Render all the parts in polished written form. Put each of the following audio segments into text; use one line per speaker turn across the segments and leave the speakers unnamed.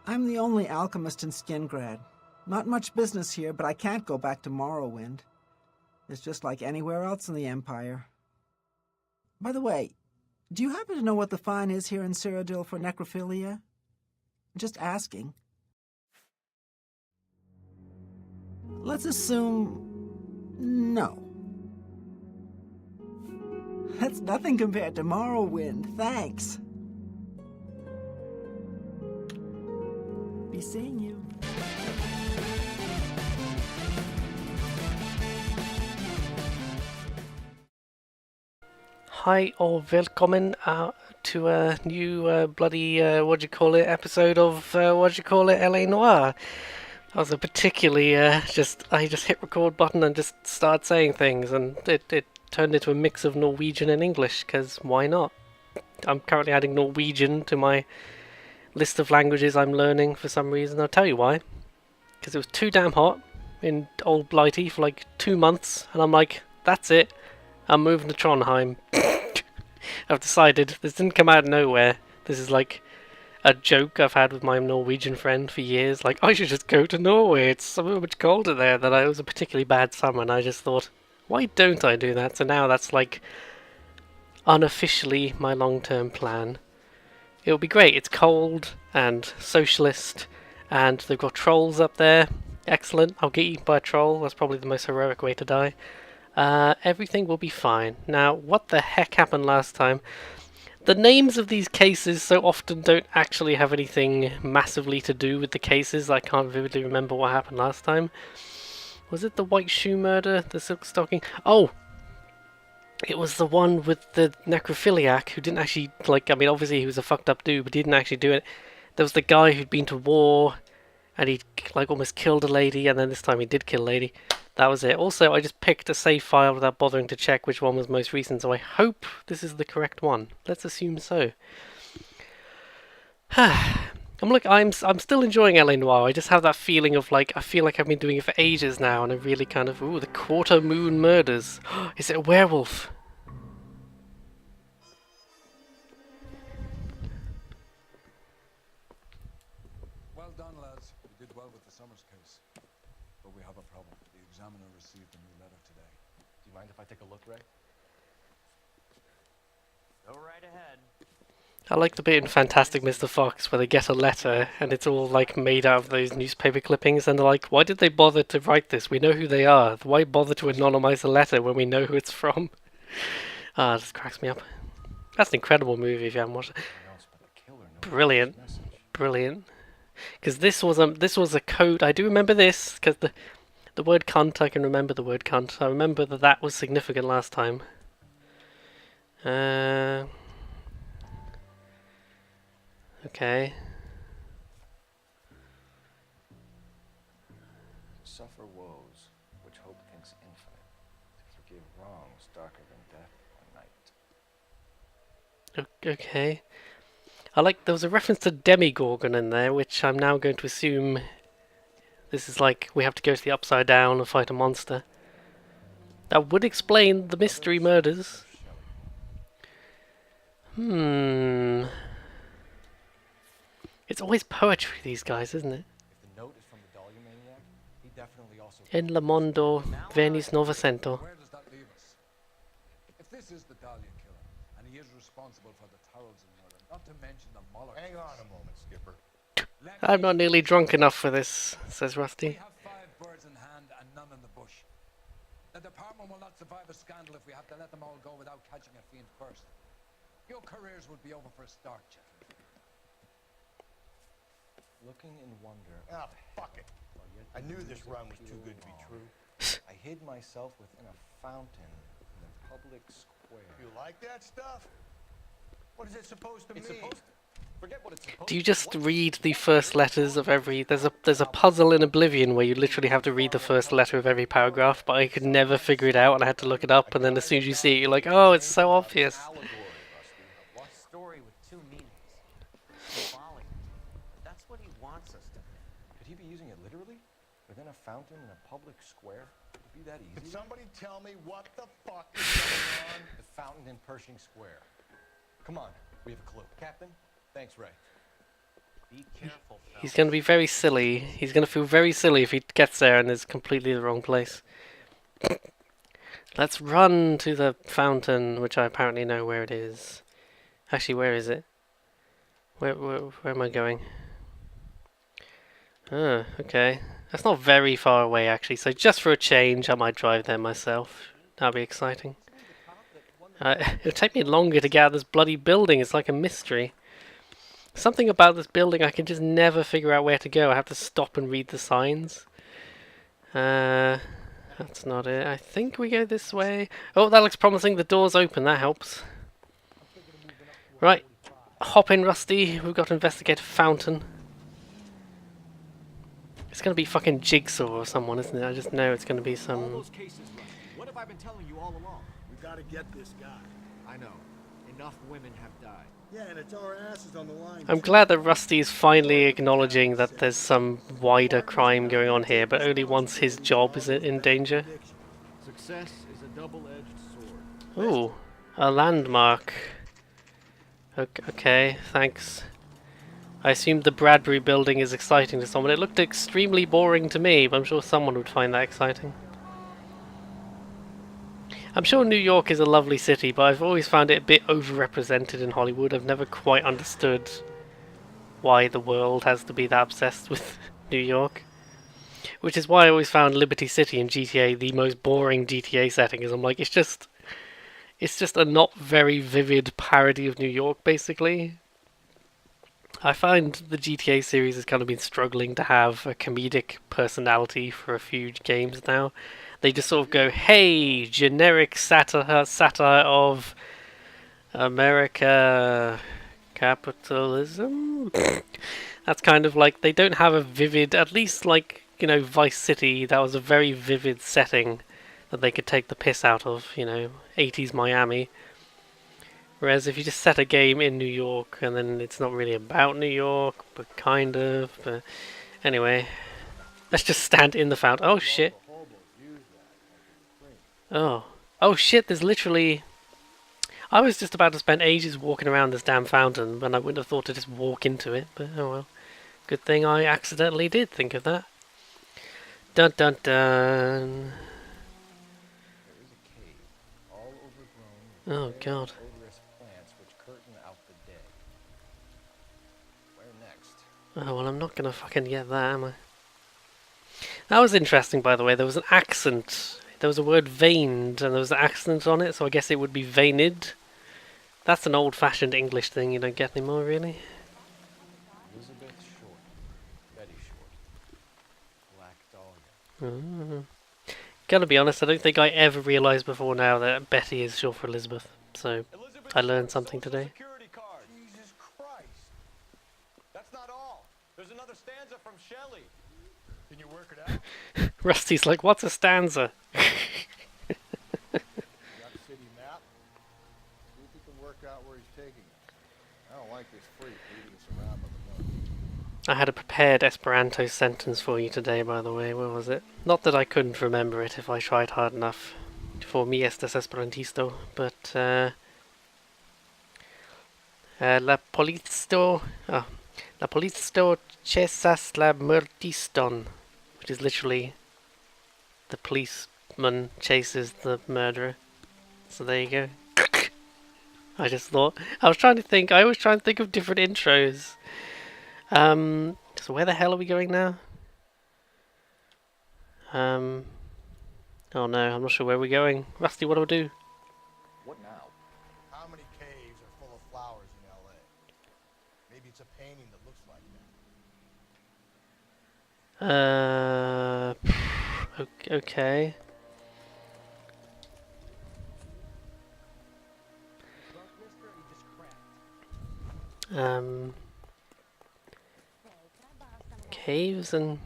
I'm the only alchemist in Skingrad. Not much business here, but I can't go back to Morrowind. It's just like anywhere else in the Empire. By the way, do you happen to know what the fine is here in Cyrodiil for necrophilia? Just asking. Let's assume... no. That's nothing compared to Morrowind, thanks. Be seeing you.
Hi or welcome to a new episode of LA Noire. I was particularly I just hit record button and just started saying things, and it turned into a mix of Norwegian and English, because why not? I'm currently adding Norwegian to my list of languages I'm learning for some reason. I'll tell you why. Because it was too damn hot in Old Blighty for like 2 months, and I'm like, that's it. I'm moving to Trondheim. I've decided this didn't come out of nowhere. This is like a joke I've had with my Norwegian friend for years. Like, I should just go to Norway. It's so much colder there. That it was a particularly bad summer, and I just thought, why don't I do that? So now that's like unofficially my long-term plan. It'll be great. It's cold and socialist, and they've got trolls up there. Excellent. I'll get eaten by a troll. That's probably the most heroic way to die. Everything will be fine. Now, what the heck happened last time? The names of these cases so often don't actually have anything massively to do with the cases. I can't vividly remember what happened last time. Was it the White Shoe murder? The silk stocking? Oh! It was the one with the necrophiliac who didn't actually, obviously he was a fucked up dude, but he didn't actually do it. There was the guy who'd been to war, and he almost killed a lady, and then this time he did kill a lady. That was it. Also, I just picked a save file without bothering to check which one was most recent, so I hope this is the correct one. Let's assume so. I'm still enjoying LA Noire. I just have that feeling of I feel like I've been doing it for ages now, and I really kind of, the Quarter Moon Murders. Is it a werewolf?
Well done, lads. You did well with the Summers case. But we have a problem. The examiner received a new letter today. Do you mind if I take a look, Ray?
Go right ahead.
I like the bit in Fantastic Mr. Fox where they get a letter and it's all made out of those newspaper clippings, and they're like, why did they bother to write this? We know who they are. Why bother to anonymize the letter when we know who it's from? This cracks me up. That's an incredible movie if you haven't watched it. Brilliant. Brilliant. Because this was a code. I do remember this, because the word cunt, I can remember the word cunt. I remember that was significant last time. Okay.
Suffer woes, which hope thinks infinite. To forgive wrongs darker than death or night.
Okay. There was a reference to Demigorgon in there, which I'm now going to assume this is we have to go to the Upside Down and fight a monster. That would explain the mystery murders. It's always poetry, these guys, isn't it?
If the note is from the Dahlia maniac, he definitely also...
En la mondo venis novecento.
Where does that leave us? If this is the Dahlia killer, and he is responsible for the Tarrelson murder, not to mention the Muller... Hang on a moment, Skipper.
I'm not nearly drunk enough for this, says Rusty.
We have 5 birds in hand and none in the bush. The department will not survive a scandal if we have to let them all go without catching a fiend first. Your careers would be over for a start, Jeff. Looking in wonder.
Ah, fuck it. I knew this run was too good to be true.
I hid myself within a fountain in the public square.
You like that stuff? What is it supposed to mean?
Forget what it's supposed
Do you just read the first letters of every... There's a puzzle in Oblivion where you literally have to read the first letter of every paragraph, but I could never figure it out and I had to look it up, and then as soon as you see it, you're like, oh, it's so obvious.
Story with 2 meanings. Symbolic. That's what he wants us to think.
Could he be using it literally? Within a fountain in a public square? Would it be that easy?
Can somebody tell me what the fuck is going on?
The fountain in Pershing Square. Come on, we have a clue. Captain, thanks, Ray.
Be careful,
He's going to be very silly. He's going to feel very silly if he gets there and is completely the wrong place. Let's run to the fountain, which I apparently know where it is. Actually, where is it? Where am I going? Oh, okay. That's not very far away, actually. So just for a change, I might drive there myself. That'd be exciting. It'll take me longer to get out of this bloody building. It's like a mystery. Something about this building, I can just never figure out where to go. I have to stop and read the signs. That's not it. I think we go this way. Oh, that looks promising. The door's open. That helps. Right. Hop in, Rusty. We've got to investigate a fountain. It's going to be fucking Jigsaw or someone, isn't it? I just know it's going to be
All
some...
those cases, Rusty. What have I been telling you all along?
We gotta get this guy.
I know. Enough women have died.
Yeah, and it's our asses on the line.
I'm glad that Rusty is finally acknowledging that there's some wider crime going on here, but only once his job is in danger.
Success is a double-edged sword.
Ooh, a landmark. Okay, thanks. I assumed the Bradbury building is exciting to someone. It looked extremely boring to me, but I'm sure someone would find that exciting. I'm sure New York is a lovely city, but I've always found it a bit overrepresented in Hollywood. I've never quite understood why the world has to be that obsessed with New York. Which is why I always found Liberty City in GTA the most boring GTA setting, because I'm like, it's just a not very vivid parody of New York, basically. I find the GTA series has kind of been struggling to have a comedic personality for a few games now. They just sort of go, hey, generic satire of America, capitalism? That's kind of like, they don't have a vivid, at least like, you know, Vice City, that was a very vivid setting that they could take the piss out of, you know, 80s Miami. Whereas if you just set a game in New York and then it's not really about New York, but kind of, but anyway, let's just stand in the fountain. Oh shit. Oh shit, there's literally... I was just about to spend ages walking around this damn fountain when I wouldn't have thought to just walk into it, but oh well. Good thing I accidentally did think of that. Dun dun dun.
There is a cave, all overgrown
Oh
with
god.
odorous plants which curtain out the day. Where next?
Oh well, I'm not gonna fucking get that, am I? That was interesting, by the way. There was an accent. There was a word veined, and there was an accent on it, so I guess it would be veined. That's an old-fashioned English thing you don't get anymore, really.
Elizabeth Short. Betty Short. Black Dahlia.
Gotta be honest, I don't think I ever realised before now that Betty is short for Elizabeth. So, I learned something today.
Security card. Jesus Christ. That's not all. There's another stanza from Shelley. Can you work it out?
Rusty's like, what's a stanza?
You got a city map? See if you can work out where he's taking us. I don't like this freak leading us around by the nose.
I had a prepared Esperanto sentence for you today, by the way. Where was it? Not that I couldn't remember it if I tried hard enough. For mi estas Esperantisto, but la policisto ĉesas la murtiston, which is literally the policeman chases the murderer. So there you go. I just thought, I always trying to think of different intros. So where the hell are we going now? Oh no, I'm not sure where we're going. Rusty, what do I do?
What now? How many caves are full of flowers in L.A.? Maybe it's a painting that looks like that.
Okay. Caves and...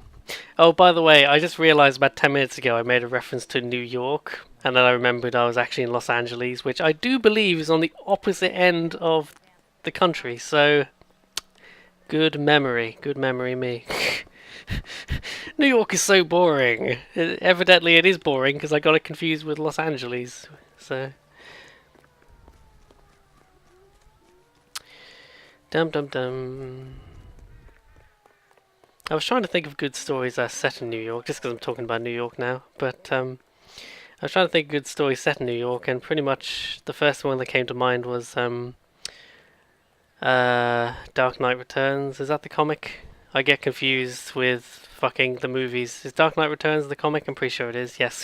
Oh, by the way, I just realised about 10 minutes ago I made a reference to New York, and then I remembered I was actually in Los Angeles, which I do believe is on the opposite end of the country, so... Good memory me. New York is so boring. Evidently it is boring, because I got it confused with Los Angeles, so... Dum dum dum. I was trying to think of good stories that are set in New York, just because I'm talking about New York now. But I was trying to think of good stories set in New York, and pretty much the first one that came to mind was Dark Knight Returns. Is that the comic? I get confused with fucking the movies. Is Dark Knight Returns the comic? I'm pretty sure it is, yes.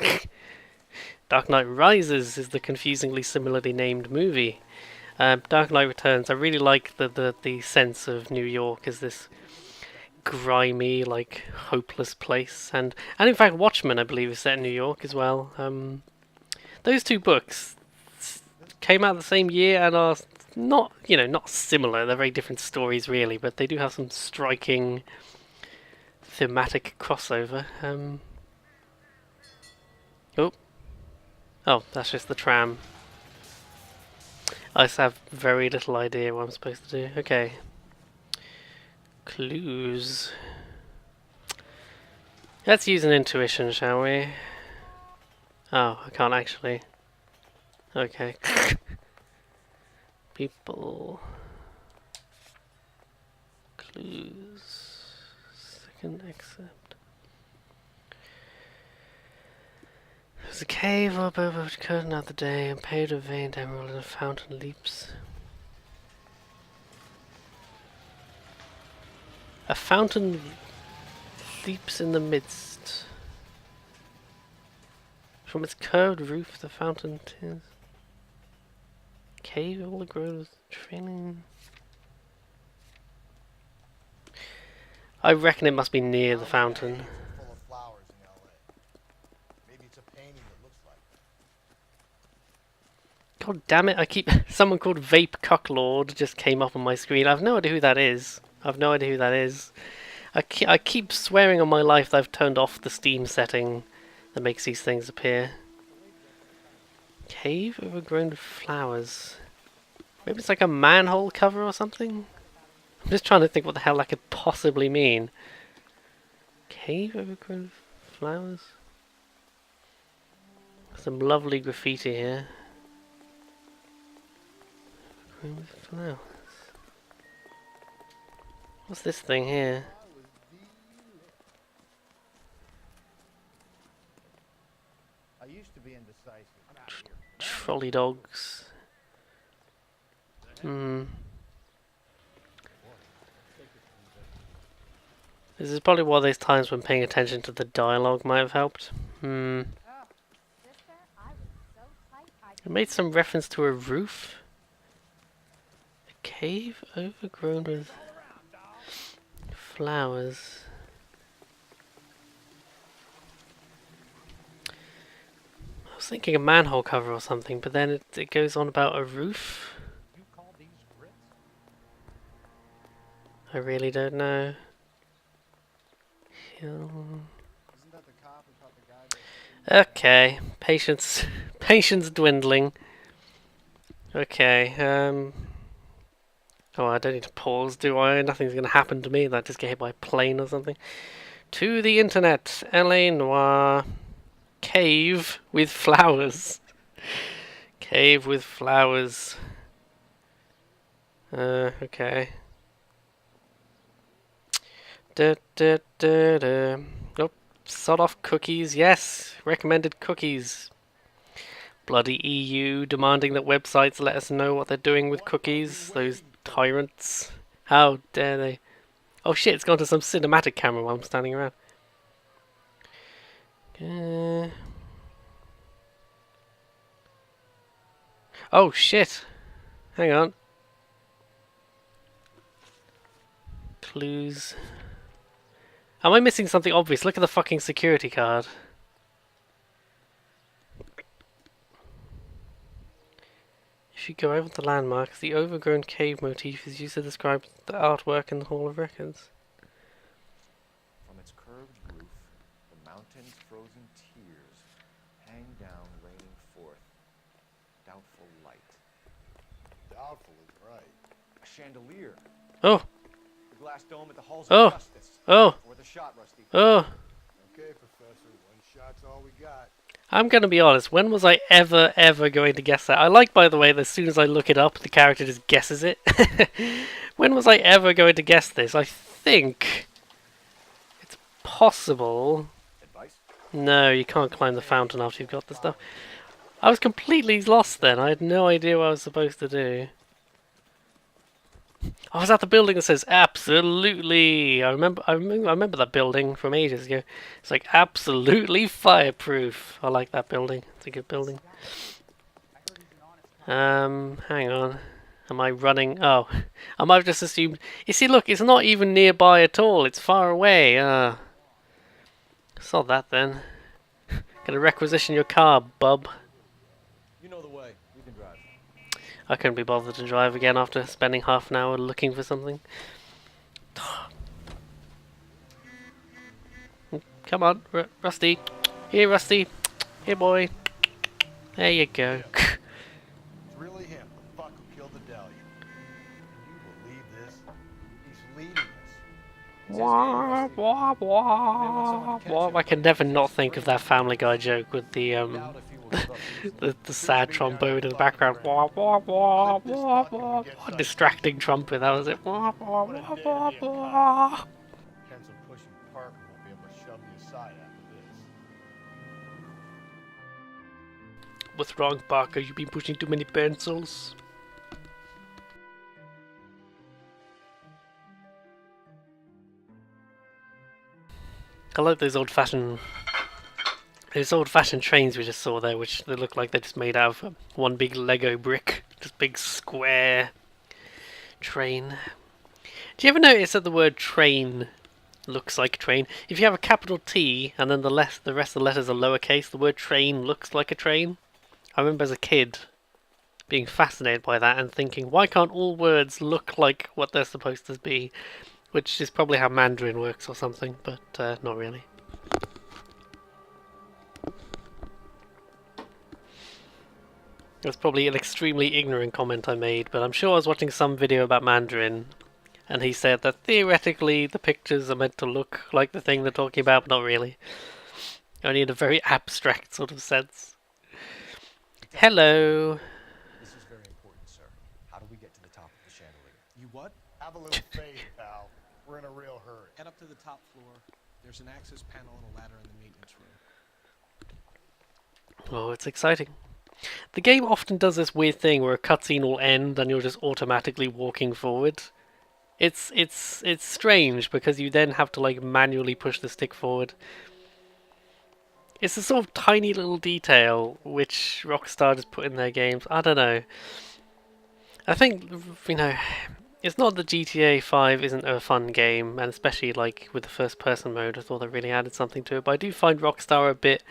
Dark Knight Rises is the confusingly similarly named movie. Dark Knight Returns, I really like the sense of New York as this grimy, like, hopeless place. And in fact, Watchmen, I believe, is set in New York as well. Those two books came out the same year and are not, not similar. They're very different stories, really, but they do have some striking thematic crossover. Oh, that's just the tram. I just have very little idea what I'm supposed to do. Okay. Clues. Let's use an intuition, shall we? Oh, I can't actually. Okay. People. Clues. Second excerpt. There's a cave up over the curtain of the day, and paved with veined emerald, and a fountain leaps. A fountain leaps in the midst. From its curved roof, the fountain is. Cave all the grows training. I reckon it must be near the fountain.
Full of flowers in LA. Maybe it's a painting that looks like it.
God damn it, someone called Vape Cucklord just came up on my screen. I have no idea who that is. I keep swearing on my life that I've turned off the Steam setting that makes these things appear. Cave overgrown with flowers. Maybe it's like a manhole cover or something? I'm just trying to think what the hell that could possibly mean. Cave overgrown with flowers? Some lovely graffiti here. Overgrown with flowers. What's this thing here?
I used to be indecisive.
Trolley dogs. This is probably one of those times when paying attention to the dialogue might have helped. It made some reference to a roof. A cave overgrown with flowers. I was thinking a manhole cover or something, but then it goes on about a roof.
You call these grits?
I really don't know. Hill.
Isn't that the cop who caught the guy that...
Okay, patience dwindling. Okay, oh, I don't need to pause, do I? Nothing's gonna happen to me. That just get hit by a plane or something. To the internet, LA Noire. Cave with flowers. Cave with flowers. Okay. Nope. Sod off cookies. Yes. Recommended cookies. Bloody EU demanding that websites let us know what they're doing with cookies. Those tyrants. How dare they? Oh shit, it's gone to some cinematic camera while I'm standing around. Oh shit. Hang on. Clues. Am I missing something obvious? Look at the fucking security card. If you go over the landmarks, the overgrown cave motif is used to describe the artwork in the Hall of Records.
From its curved roof, the mountain's frozen tears hang down, raining forth doubtful light.
Doubtful is right.
A chandelier.
Oh!
The glass dome at the halls
Oh.
of justice.
Oh!
Or the shot, Rusty.
Oh!
Okay, Professor, one shot's all we got.
I'm gonna be honest, when was I ever going to guess that? I like, by the way, that as soon as I look it up, the character just guesses it. When was I ever going to guess this? I think possible.
Advice?
No, you can't climb the fountain after you've got the stuff. I was completely lost then. I had no idea what I was supposed to do. I was at the building that says absolutely. I remember that building from ages ago. It's like absolutely fireproof. I like that building. It's a good building. Hang on. Am I running? Oh, I might have just assumed. You see, look, it's not even nearby at all. It's far away. Saw that then. Gonna requisition your car, bub.
You know the way. You can drive.
I couldn't be bothered to drive again after spending half an hour looking for something. Come on, Rusty. Here, Rusty. Here, boy. There you go.
It's really him, the fuck who killed the Dahlia. Can you believe this? He's leading us.
Wah, wah, wah, wah. I can never not think of that Family Guy joke with the the sad trombone in the background. Wah, wah, wah, wah, wah, wah. Distracting trumpet. That was it. Wah, wah, wah, wah, wah.
Pencil pushing Parker won't be able to shove me aside after this.
What's wrong, Parker? You've been pushing too many pencils. I like those old-fashioned trains we just saw there, which they look like they're just made out of one big Lego brick, just big square train. Do you ever notice that the word train looks like a train? If you have a capital T and then the rest of the letters are lowercase, the word train looks like a train. I remember as a kid being fascinated by that and thinking, why can't all words look like what they're supposed to be? Which is probably how Mandarin works or something, but not really. It was probably an extremely ignorant comment I made, but I'm sure I was watching some video about Mandarin, and he said that theoretically the pictures are meant to look like the thing they're talking about, but not really. Only in a very abstract sort of sense. Hello.
This is very important, sir. How do we get to the top of the chandelier?
You what?
Have a little faith, pal. We're in a real hurry.
Head up to the top floor. There's an access panel and a ladder in the maintenance room.
Oh, it's exciting. The game often does this weird thing where a cutscene will end and you're just automatically walking forward. It's strange because you then have to like manually push the stick forward. It's a sort of tiny little detail which Rockstar just put in their games. I don't know. I think, you know, it's not that GTA 5 isn't a fun game, and especially like with the first person mode, I thought they really added something to it, but I do find Rockstar a bit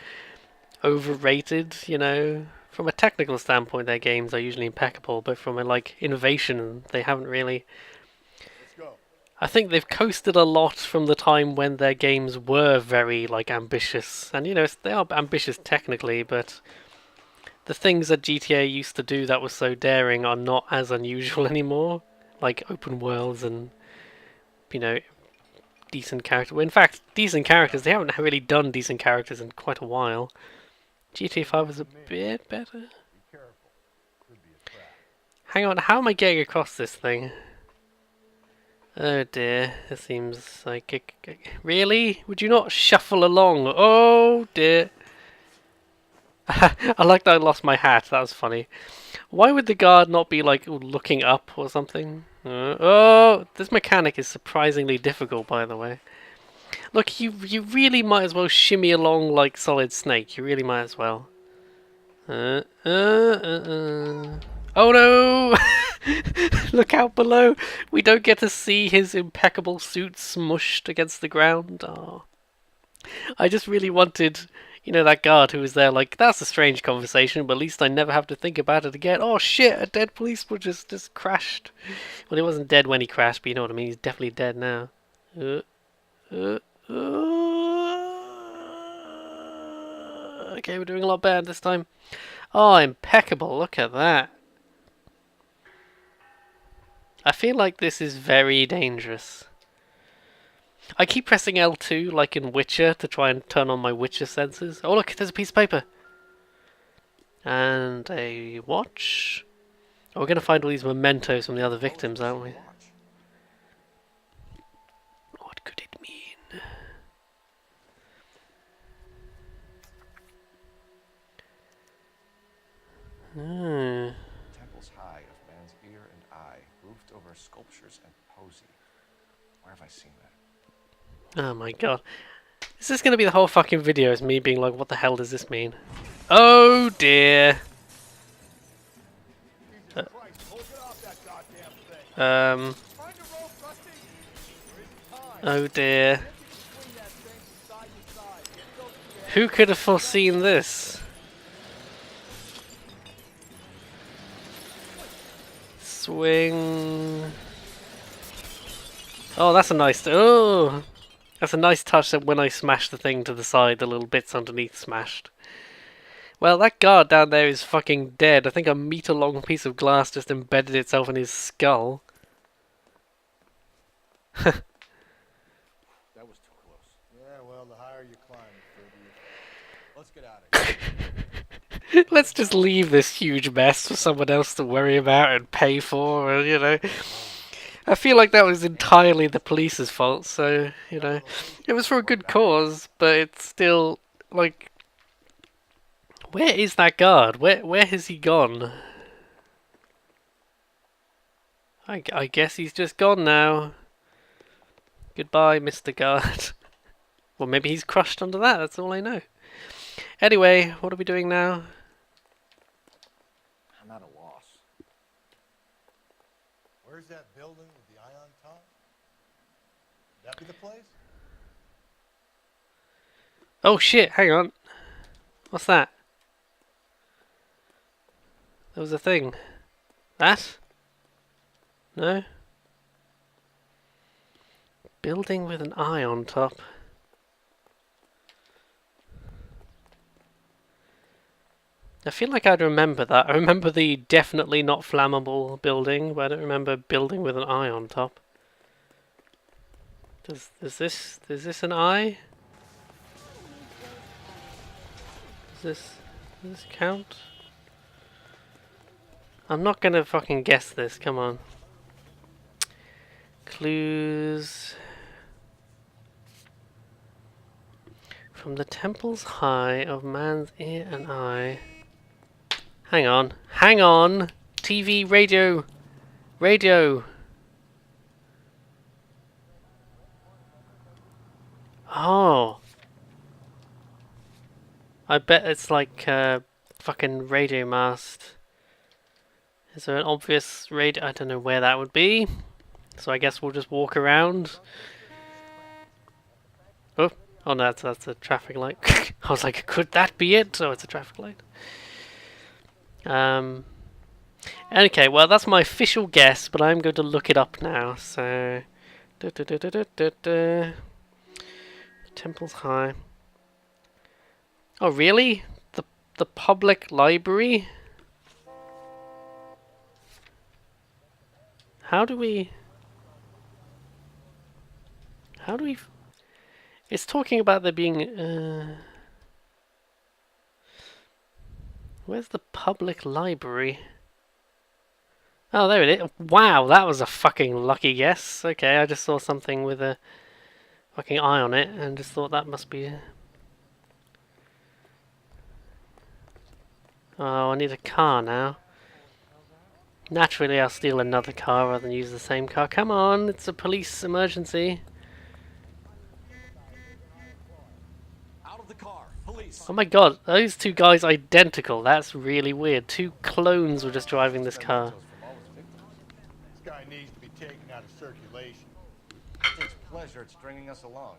overrated, you know. From a technical standpoint, their games are usually impeccable, but from a like innovation, they haven't really.
Let's go.
I think they've coasted a lot from the time when their games were very like ambitious, and you know they are ambitious technically, but the things that GTA used to do that was so daring are not as unusual anymore, like open worlds and you know decent characters. Well, in fact, decent characters. They haven't really done decent characters in quite a while. GTA 5 was a bit better.
Be careful. Could be a trap.
Hang on, how am I getting across this thing? Oh dear, this seems like really? Would you not shuffle along? Oh dear. I like that I lost my hat, that was funny. Why would the guard not be like looking up or something? Oh, this mechanic is surprisingly difficult, by the way. Look, you really might as well shimmy along like Solid Snake. You really might as well. Oh no! Look out below. We don't get to see his impeccable suit smushed against the ground. Oh. I just really wanted, you know, that guard who was there like, that's a strange conversation, but at least I never have to think about it again. Oh shit, a dead policeman just crashed. Well, he wasn't dead when he crashed, but you know what I mean. He's definitely dead now. Okay, we're doing a lot better this time. Oh, impeccable. Look at that. I feel like this is very dangerous. I keep pressing L2 like in Witcher to try and turn on my Witcher senses. Oh look, there's a piece of paper. And a watch. Oh, we're going to find all these mementos from the other victims, aren't we? What could it mean? Hmm.
Temples high of man's ear and eye, roofed over sculptures and poesy. Where have I seen that?
Oh my god. Is this gonna be the whole fucking video? Is me being like, what the hell does this mean? Oh dear.
Jesus Christ, Cole, get off that goddamn thing. Find a rope, Rusty. There isn't time.
Oh dear.
See if you can swing that thing from side to side. Get it over the edge.
Who could have foreseen this? Swing. Oh, that's a nice. Oh, that's a nice touch. That when I smash the thing to the side, the little bits underneath smashed. Well, that guard down there is fucking dead. I think a meter-long piece of glass just embedded itself in his skull.
That was too close.
Yeah, well, the higher you climb, the further you... Let's get out of here.
Let's just leave this huge mess for someone else to worry about and pay for, you know. I feel like that was entirely the police's fault, so, you know. It was for a good cause, but it's still, like... Where is that guard? Where has he gone? I guess he's just gone now. Goodbye, Mr. Guard. Well, maybe he's crushed under that, that's all I know. Anyway, what are we doing now?
I'm at a loss.
Where's that building with the eye on top? Would that be the place?
Oh shit, hang on. What's that? There was a thing. That? No? Building with an eye on top. I feel like I'd remember that. I remember the definitely not flammable building, but I don't remember building with an eye on top. Is this an eye? Does this count? I'm not gonna fucking guess this, come on. Clues. From the temples high of man's ear and eye. Hang on. Hang on! TV, radio! Radio! Oh! I bet it's like fucking radio mast. Is there an obvious radio? I don't know where that would be. So I guess we'll just walk around. Oh, oh no, that's a traffic light. I was like, could that be it? Oh, it's a traffic light. Okay, well that's my official guess, but I'm going to look it up now. So, Temples High. Oh really? The public library? How do we... It's talking about there being... Where's the public library? Oh, there it is. Wow, that was a fucking lucky guess. Okay, I just saw something with a fucking eye on it and just thought that must be... Oh, I need a car now. Naturally, I'll steal another car rather than use the same car. Come on, it's a police emergency.
Out of the car, police.
Oh my god, those two guys identical. That's really weird. Two clones were just driving this car.
This guy needs to be taken out of circulation.
It takes pleasure at stringing us along,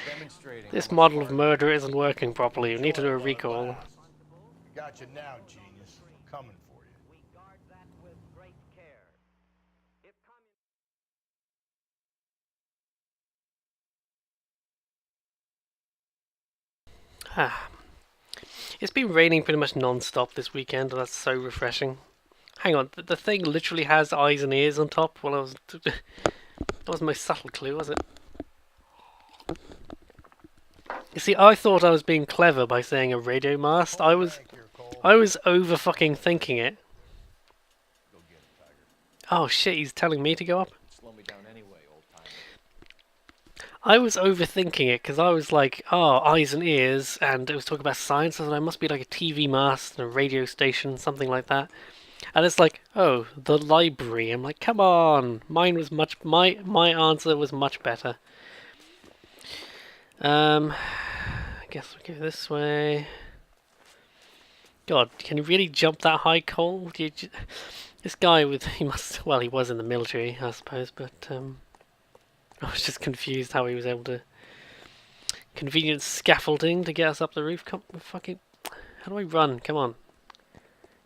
demonstrating.
This
how much
model of
fun-
murder isn't working properly. We need to do a recall.
Got you now, genius. Coming for you.
Ah. It's been raining pretty much non-stop this weekend, and that's so refreshing. Hang on, the thing literally has eyes and ears on top. Well, that was my subtle clue, was it? You see, I thought I was being clever by saying a radio mast. I was over fucking thinking it.
Go get it, Tiger.
Oh shit, he's telling me to go up?
Slow me down anyway, old timer.
I was overthinking it because I was like, oh, eyes and ears, and it was talking about science. I thought it must be like a TV mast and a radio station, something like that. And it's like, oh, the library. I'm like, come on, mine was my answer was much better. I guess we'll go this way. God, can you really jump that high, Cole? This guy he was in the military, I suppose, but I was just confused how he was able to convenient scaffolding to get us up the roof. Come, fucking, how do I run? Come on.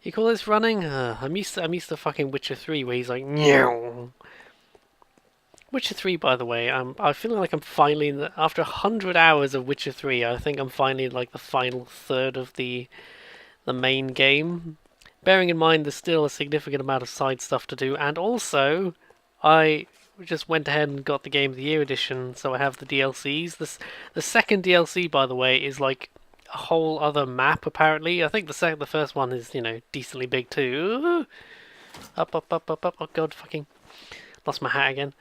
You call this running? I'm used to fucking Witcher 3 where he's like, meow. Witcher 3, by the way, I'm feeling like I'm finally after 100 hours of Witcher 3. I think I'm finally like the final third of the main game. Bearing in mind there's still a significant amount of side stuff to do, and also I just went ahead and got the Game of the Year edition, so I have the DLCs. The second DLC, by the way, is like a whole other map apparently. I think the first one is, you know, decently big too. Up. Oh god, fucking lost my hat again.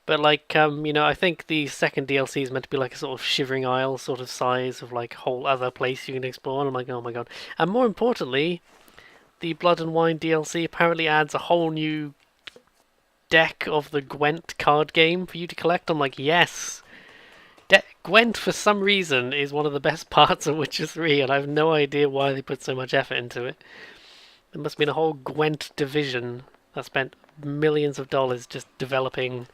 But like, you know, I think the second DLC is meant to be like a sort of Shivering Isle sort of size of like whole other place you can explore. And I'm like, oh my god. And more importantly, the Blood and Wine DLC apparently adds a whole new deck of the Gwent card game for you to collect. I'm like, yes. Gwent, for some reason, is one of the best parts of Witcher 3, and I have no idea why they put so much effort into it. There must have been a whole Gwent division that spent millions of dollars just developing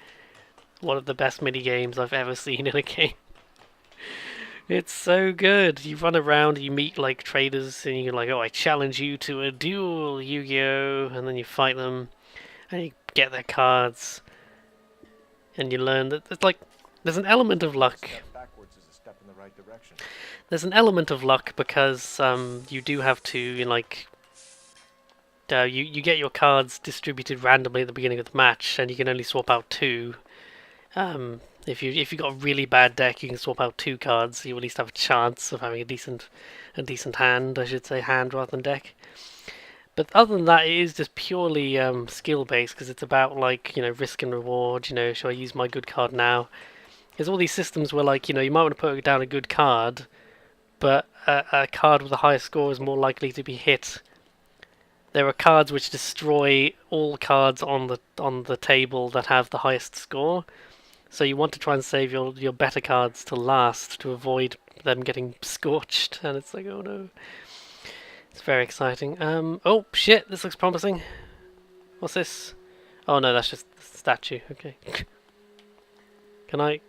one of the best mini games I've ever seen in a game. It's so good. You run around, you meet like traders, and you're like, oh, I challenge you to a duel, Yu-Gi-Oh! And then you fight them, and you get their cards, and you learn that it's like there's an element of luck.
Step backwards is a step in the right direction.
There's an element of luck because you do have to, you know, like you get your cards distributed randomly at the beginning of the match, and you can only swap out 2. If you got a really bad deck, you can swap out 2 cards. So you at least have a chance of having a decent hand. I should say hand rather than deck. But other than that, it is just purely skill based because it's about like, you know, risk and reward. You know, should I use my good card now? There's all these systems where like, you know, you might want to put down a good card, but a card with a higher score is more likely to be hit. There are cards which destroy all cards on the table that have the highest score. So you want to try and save your better cards to last to avoid them getting scorched. And it's like, oh no. It's very exciting. Oh shit, this looks promising. What's this? Oh no, that's just a statue. Okay. Can I?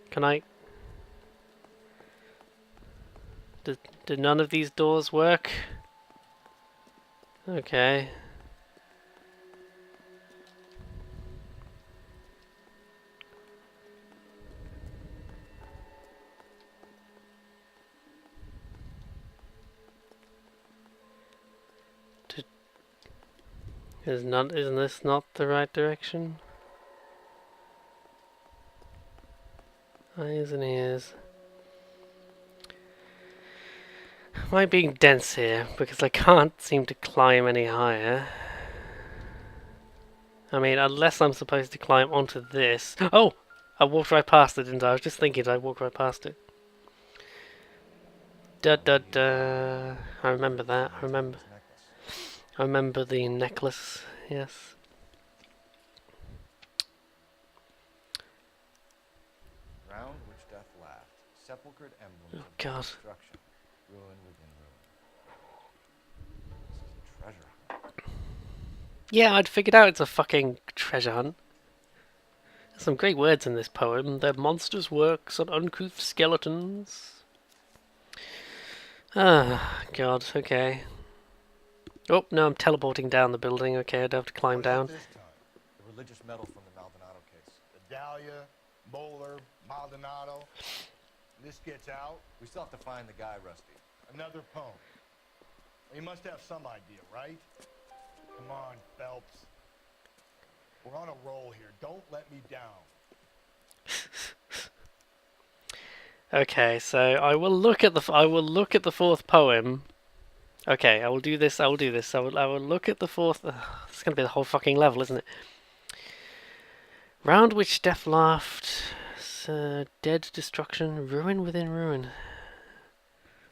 Did none of these doors work? Okay. Isn't this not the right direction? Eyes and ears. Am I being dense here? Because I can't seem to climb any higher. I mean, unless I'm supposed to climb onto this. Oh! I walked right past it, didn't I? I was just thinking I walked right past it. I remember that. I remember the necklace, yes.
Round which death laughed, sepulchred emblems of
God.
destruction, ruin within ruin. This is a treasure hunt.
Yeah, I'd figured out it's a fucking treasure hunt. There's some great words in this poem. They're monsters' works on uncouth skeletons. Ah, God, okay. Oh, no, I'm teleporting down the building. Okay, I don't have to climb down.
This time,
The religious medal from the Maldonado case.
the Dahlia, Moeller, Maldonado. This gets out.
We still have to find the guy, Rusty.
Another poem. You must have some idea, right? Come on, Phelps. We're on a roll here. Don't let me down.
Okay, so I will look at the fourth poem. Okay, I will do this. I will look at the fourth. It's gonna be the whole fucking level, isn't it? Round which death laughed, dead destruction, ruin within ruin.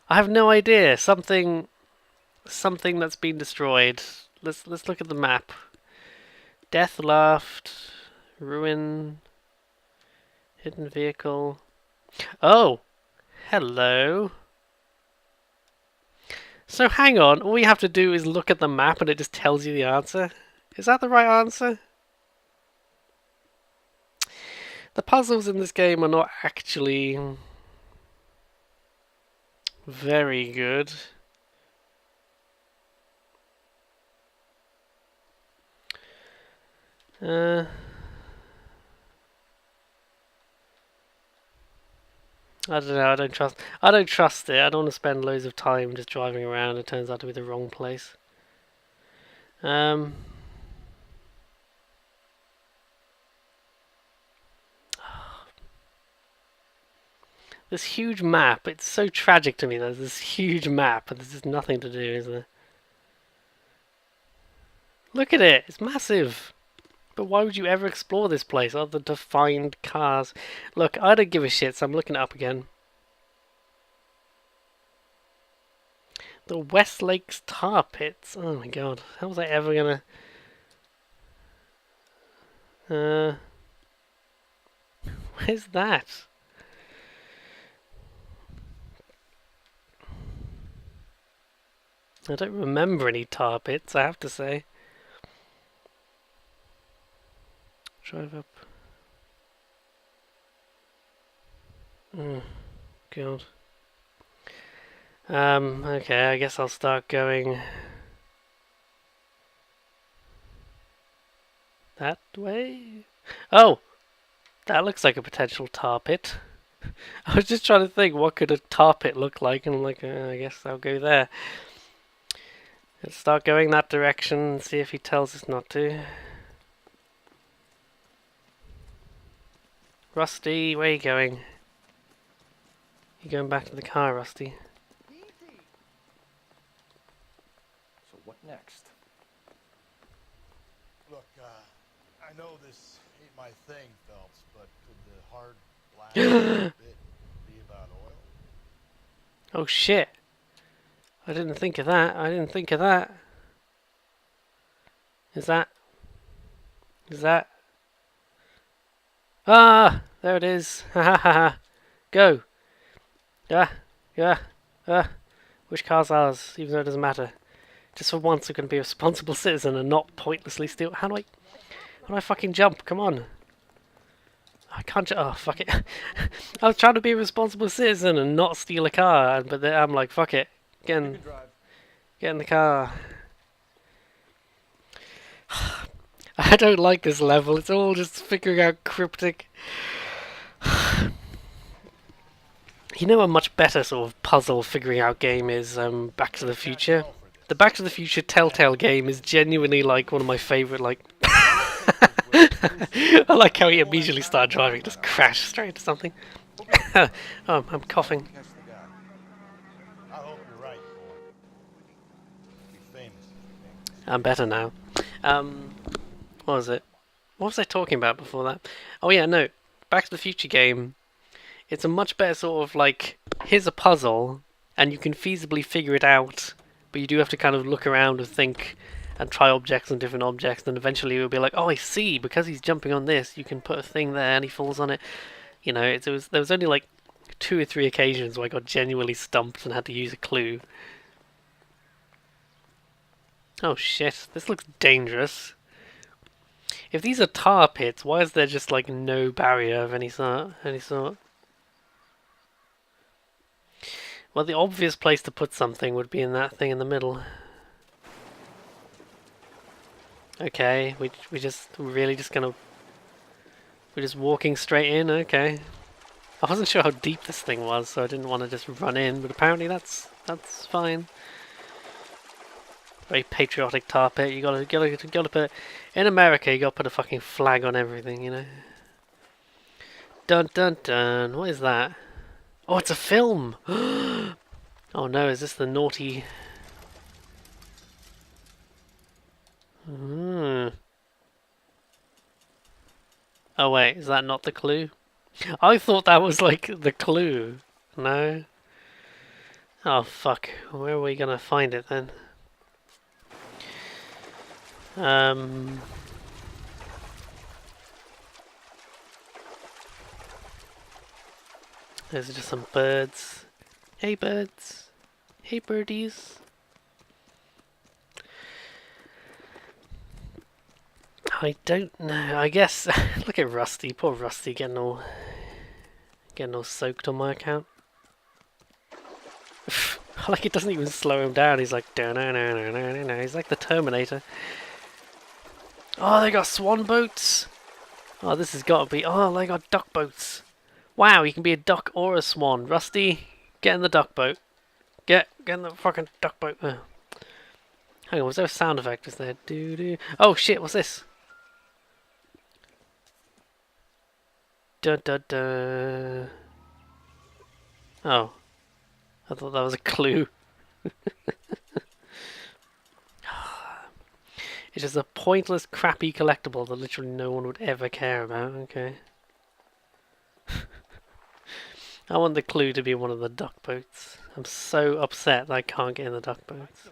I have no idea. Something that's been destroyed. Let's look at the map. Death laughed, ruin, hidden vehicle. Oh, hello. So hang on, all you have to do is look at the map and it just tells you the answer. Is that the right answer? The puzzles in this game are not actually very good. I don't know, I don't trust it. I don't want to spend loads of time just driving around. It turns out to be the wrong place. This huge map, it's so tragic to me. There's this huge map and there's just nothing to do, is there? Look at it, it's massive. But why would you ever explore this place other than to find cars? Look, I don't give a shit, so I'm looking it up again. The West Lakes tar pits. Oh my god, how was I ever gonna... where's that? I don't remember any tar pits, I have to say. Drive up. Oh, God. Okay, I guess I'll start going that way. Oh! That looks like a potential tar pit. I was just trying to think, what could a tar pit look like? And I'm like, I guess I'll go there. Let's start going that direction and see if he tells us not to. Rusty, where are you going? You going back to the car, Rusty?
So what next?
Look, I know this ain't my thing, Phelps, but could the hard black bit be about oil?
Oh shit. I didn't think of that. Is that? Ah! There it is. Ha ha ha ha. Go. Which car's ours? Even though it doesn't matter. Just for once I'm going to be a responsible citizen and not pointlessly steal. How do I fucking jump? Come on. I can't oh, fuck it. I was trying to be a responsible citizen and not steal a car, but then I'm like, fuck it. Get in the car. I don't like this level. It's all just figuring out cryptic. You know, a much better sort of puzzle figuring out game is Back to the Future. The Back to the Future Telltale game is genuinely like one of my favourite. Like, I like how he immediately started driving, just crashed straight into something. Oh, I'm coughing.
I hope you're right, boy. Be famous.
I'm better now. What was it? What was I talking about before that? Oh yeah, no. Back to the Future game. It's a much better sort of like, here's a puzzle, and you can feasibly figure it out, but you do have to kind of look around and think, and try objects and different objects, and eventually you'll be like, oh, I see, because he's jumping on this, you can put a thing there, and he falls on it. You know, there was only like 2 or 3 occasions where I got genuinely stumped and had to use a clue. Oh shit, this looks dangerous. If these are tar pits, why is there just like no barrier of any sort? Well, the obvious place to put something would be in that thing in the middle. Okay, we're just walking straight in. Okay, I wasn't sure how deep this thing was, so I didn't want to just run in. But apparently that's fine. Very patriotic tar pit. You gotta put in America. You gotta put a fucking flag on everything, you know. Dun dun dun. What is that? Oh, it's a film. Oh no, is this the naughty? Oh wait, is that not the clue? I thought that was like the clue. No? Oh fuck. Where are we gonna find it then? There's just some birds. Hey birds. Hey birdies. I don't know. I guess look at Rusty. Poor Rusty getting all soaked on my account. Like it doesn't even slow him down. He's like no. He's like the Terminator. Oh, they got swan boats. Oh, this has got to be. Oh, they got duck boats. Wow, you can be a duck or a swan. Rusty, get in the duck boat. Get in the fucking duck boat. Oh. Hang on, was there a sound effect? Is there? Doo doo. Oh shit! What's this? Da da da. Oh, I thought that was a clue. It's just a pointless, crappy collectible that literally no one would ever care about. Okay. I want the clue to be one of the duck boats. I'm so upset that I can't get in the duck boats.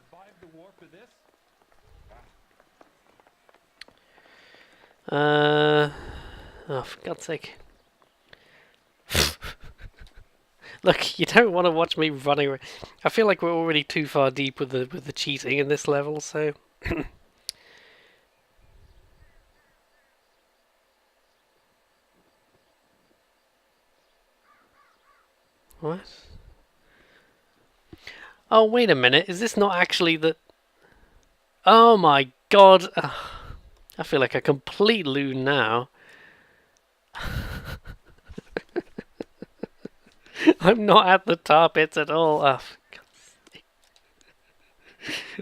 Oh, for God's sake. Look, you don't want to watch me running around. I feel like we're already too far deep with the cheating in this level, so... What? Oh, wait a minute. Is this not actually the... Oh my god. Ugh. I feel like a complete loon now. I'm not at the tar pits at all. Oh, for God's sake.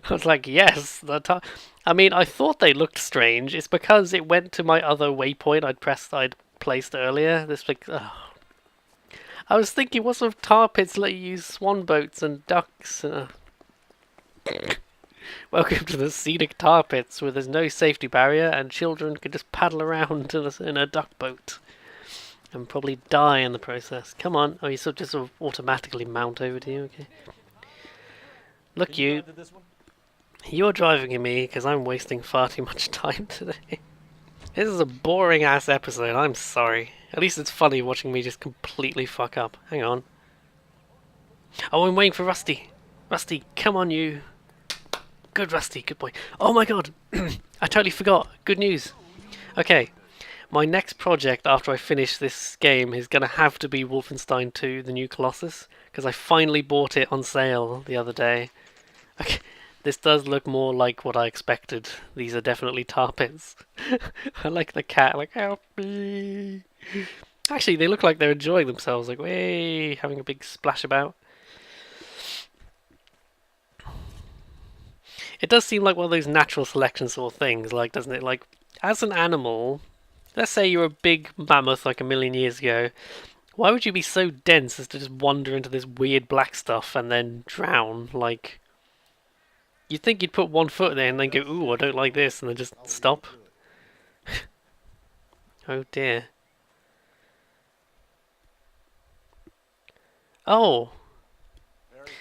I was like, yes, the tar... I mean, I thought they looked strange. It's because it went to my other waypoint I'd placed earlier. This big... Oh. I was thinking, what sort of tar pits let you use swan boats and ducks? Welcome to the scenic tar pits, where there's no safety barrier and children can just paddle around in a duck boat and probably die in the process. Come on. Oh, you just sort of automatically mount over to you. Okay. Look, you're driving me because I'm wasting far too much time today. This is a boring ass episode. I'm sorry. At least it's funny watching me just completely fuck up. Hang on. Oh, I'm waiting for Rusty. Rusty, come on, you. Good, Rusty. Good boy. Oh my god. I totally forgot. Good news. Okay. My next project after I finish this game is going to have to be Wolfenstein 2, The New Colossus, because I finally bought it on sale the other day. Okay. This does look more like what I expected. These are definitely tar pits. I like the cat, like, help me. Actually, they look like they're enjoying themselves, like, way, having a big splash about. It does seem like one of those natural selection sort of things, like, doesn't it? Like, as an animal, let's say you're a big mammoth like a million years ago, why would you be so dense as to just wander into this weird black stuff and then drown, like... You'd think you'd put one foot there and then go, ooh, I don't like this, and then just stop. Oh dear. Oh.
Very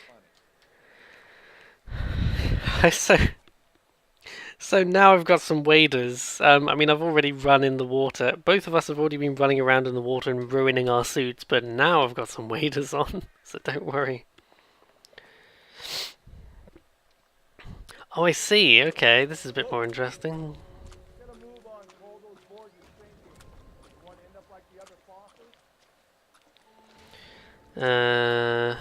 funny.
So now I've got some waders. I mean, I've already run in the water. Both of us have already been running around in the water and ruining our suits, but now I've got some waders on, so don't worry. Oh, I see. Okay, this is a bit more interesting.
Get a move on, Cole. Those boards are sinking. You want to end up like the other fossils? The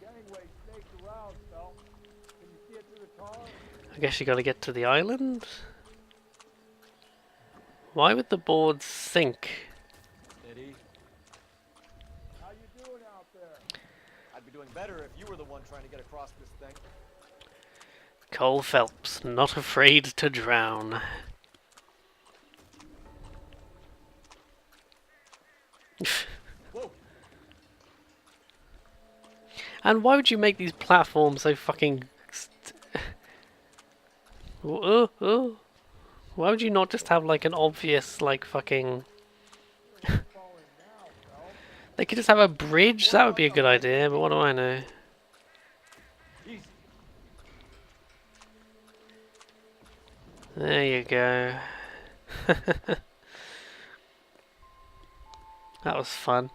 gangway snakes around, Phil. Can you see it through the tar?
I guess you gotta get to the island? Why would the boards sink?
Eddie,
How you doing out there?
I'd be doing better if you were the one trying to get across this thing.
Cole Phelps, not afraid to drown.
Whoa!
And why would you make these platforms so fucking... Why would you not just have like an obvious like fucking? They could just have a bridge. That would be a good idea. But what do I know?
Easy.
There you go. That was fun.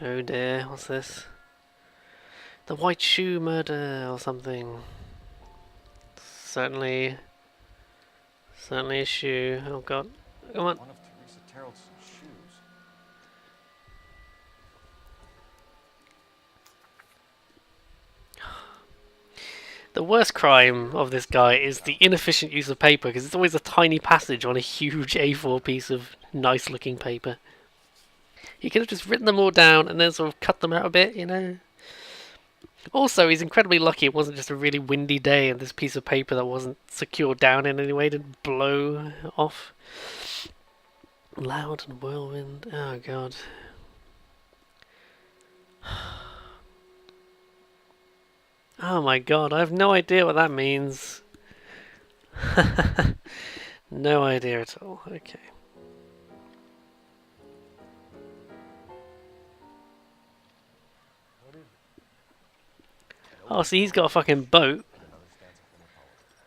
Oh dear, what's this? The white shoe murder or something. Certainly a shoe. Oh god. Come on.
One of Teresa Terrellson's shoes.
The worst crime of this guy is the inefficient use of paper, because it's always a tiny passage on a huge A4 piece of nice looking paper. He could have just written them all down and then sort of cut them out a bit, you know. Also, he's incredibly lucky it wasn't just a really windy day and this piece of paper that wasn't secured down in any way didn't blow off. Loud and whirlwind. Oh god. Oh my god, I have no idea what that means. No idea at all. Okay. Oh, see, he's got a fucking boat.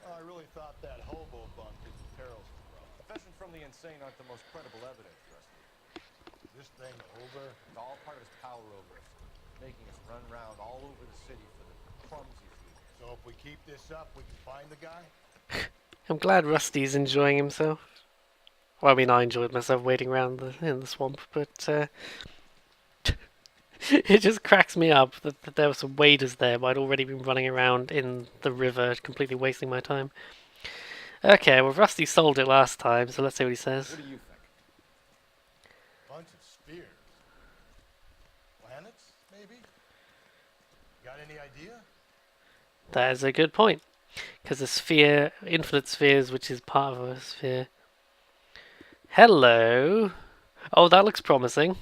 Oh, I really thought that hobo bunk was Terrellson, bro.
Confessions from the insane aren't the most credible evidence, Rusty.
This thing over.
It's all part of his power over us, making us run around all over the city for the crumbs he's leaving.
So if we keep this up, we can find the guy?
I'm glad Rusty's enjoying himself. Well, I mean, I enjoyed myself waiting around in the swamp, but it just cracks me up that there were some waders there, but I'd already been running around in the river, completely wasting my time. Okay, well, Rusty sold it last time, so let's see what he says.
What do you think?
Bunch of spheres. Planets, maybe? Got any idea?
That is a good point, because a sphere, infinite spheres, which is part of a sphere. Hello. Oh, that looks promising.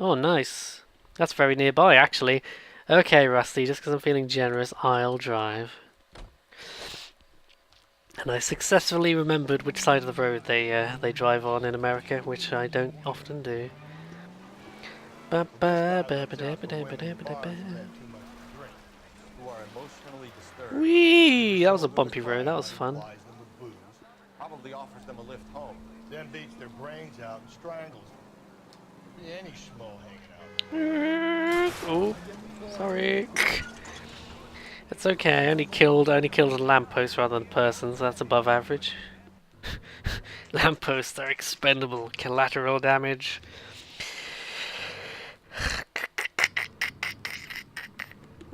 Oh, nice. That's very nearby, actually. Okay, Rusty, just because I'm feeling generous, I'll drive. And I successfully remembered which side of the road they drive on in America, which I don't often do.
Who are emotionally disturbed.
Whee! That was a bumpy road, that was fun.
Supplies them with booze,
Probably offers them a lift home.
then beats their brains out and strangles them. Be any schmo hanging out.
Oh, sorry. It's okay. I only killed a lamppost rather than a person, so that's above average. Lampposts are expendable. Collateral damage.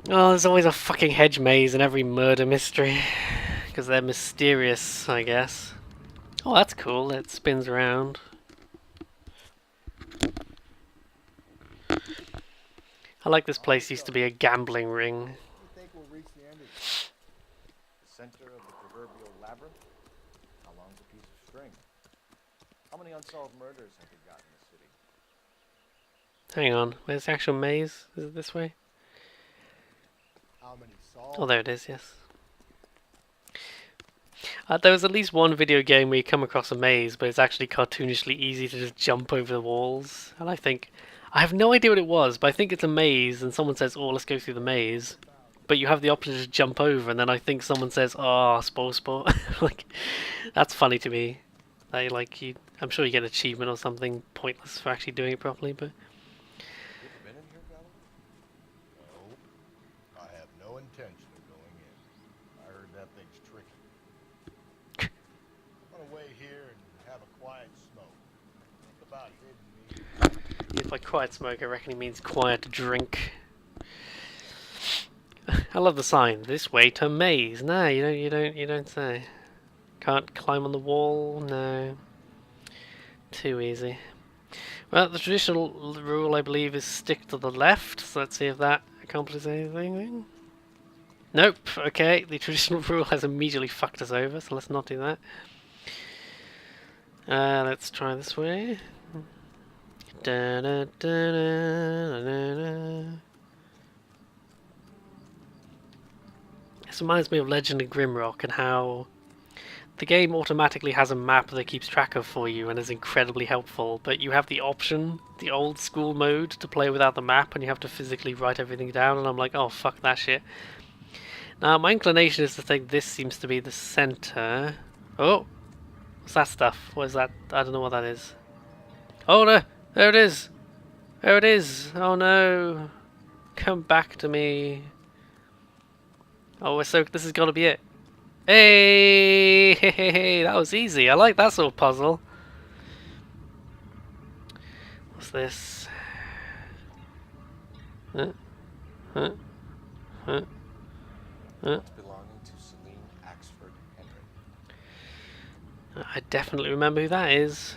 Oh, there's always a fucking hedge maze in every murder mystery. Because they're mysterious, I guess. Oh, that's cool. It spins around. I like this place used to be a gambling ring.
You think we'll reach the end of
The center of the proverbial labyrinth? How long's a piece of string? How many unsolved murders have we got in the city?
Hang on, where's the actual maze? Is it this way?
how many solved?
Oh, there it is, yes. There was at least one video game where you come across a maze, but it's actually cartoonishly easy to just jump over the walls. And I have no idea what it was, but I think it's a maze, and someone says, oh, let's go through the maze. But you have the option to just jump over, and then I think someone says, oh, spoil sport. Like, that's funny to me. I'm sure you get an achievement or something pointless for actually doing it properly, but...
You ever been in here, Galloway?
No, I have no intention of going in. I heard that thing's tricky. I'm gonna wait here and have a quiet smoke. Think about it, me.
If by quiet smoke, I reckon he means quiet drink. I love the sign. This way to maze. No, you don't say. Can't climb on the wall. No. Too easy. Well, the traditional rule, I believe, is stick to the left. So let's see if that accomplishes anything. Nope. Okay, the traditional rule has immediately fucked us over, so let's not do that. Let's try this way. Da, da, da, da, da, da. This reminds me of Legend of Grimrock and how the game automatically has a map that it keeps track of for you and is incredibly helpful, but you have the option, the old school mode, to play without the map and you have to physically write everything down, and I'm like, oh fuck that shit. Now my inclination is to think this seems to be the center. Oh! What's that stuff? What is that? I don't know what that is. Oh no! There it is! There it is! Oh no! Come back to me. Oh, so this has got to be it. Hey, hey, hey, hey, that was easy. I like that sort of puzzle. What's this? Huh? Huh? Huh? Huh?
Belonging to Celine Axford Henry.
I definitely remember who that is.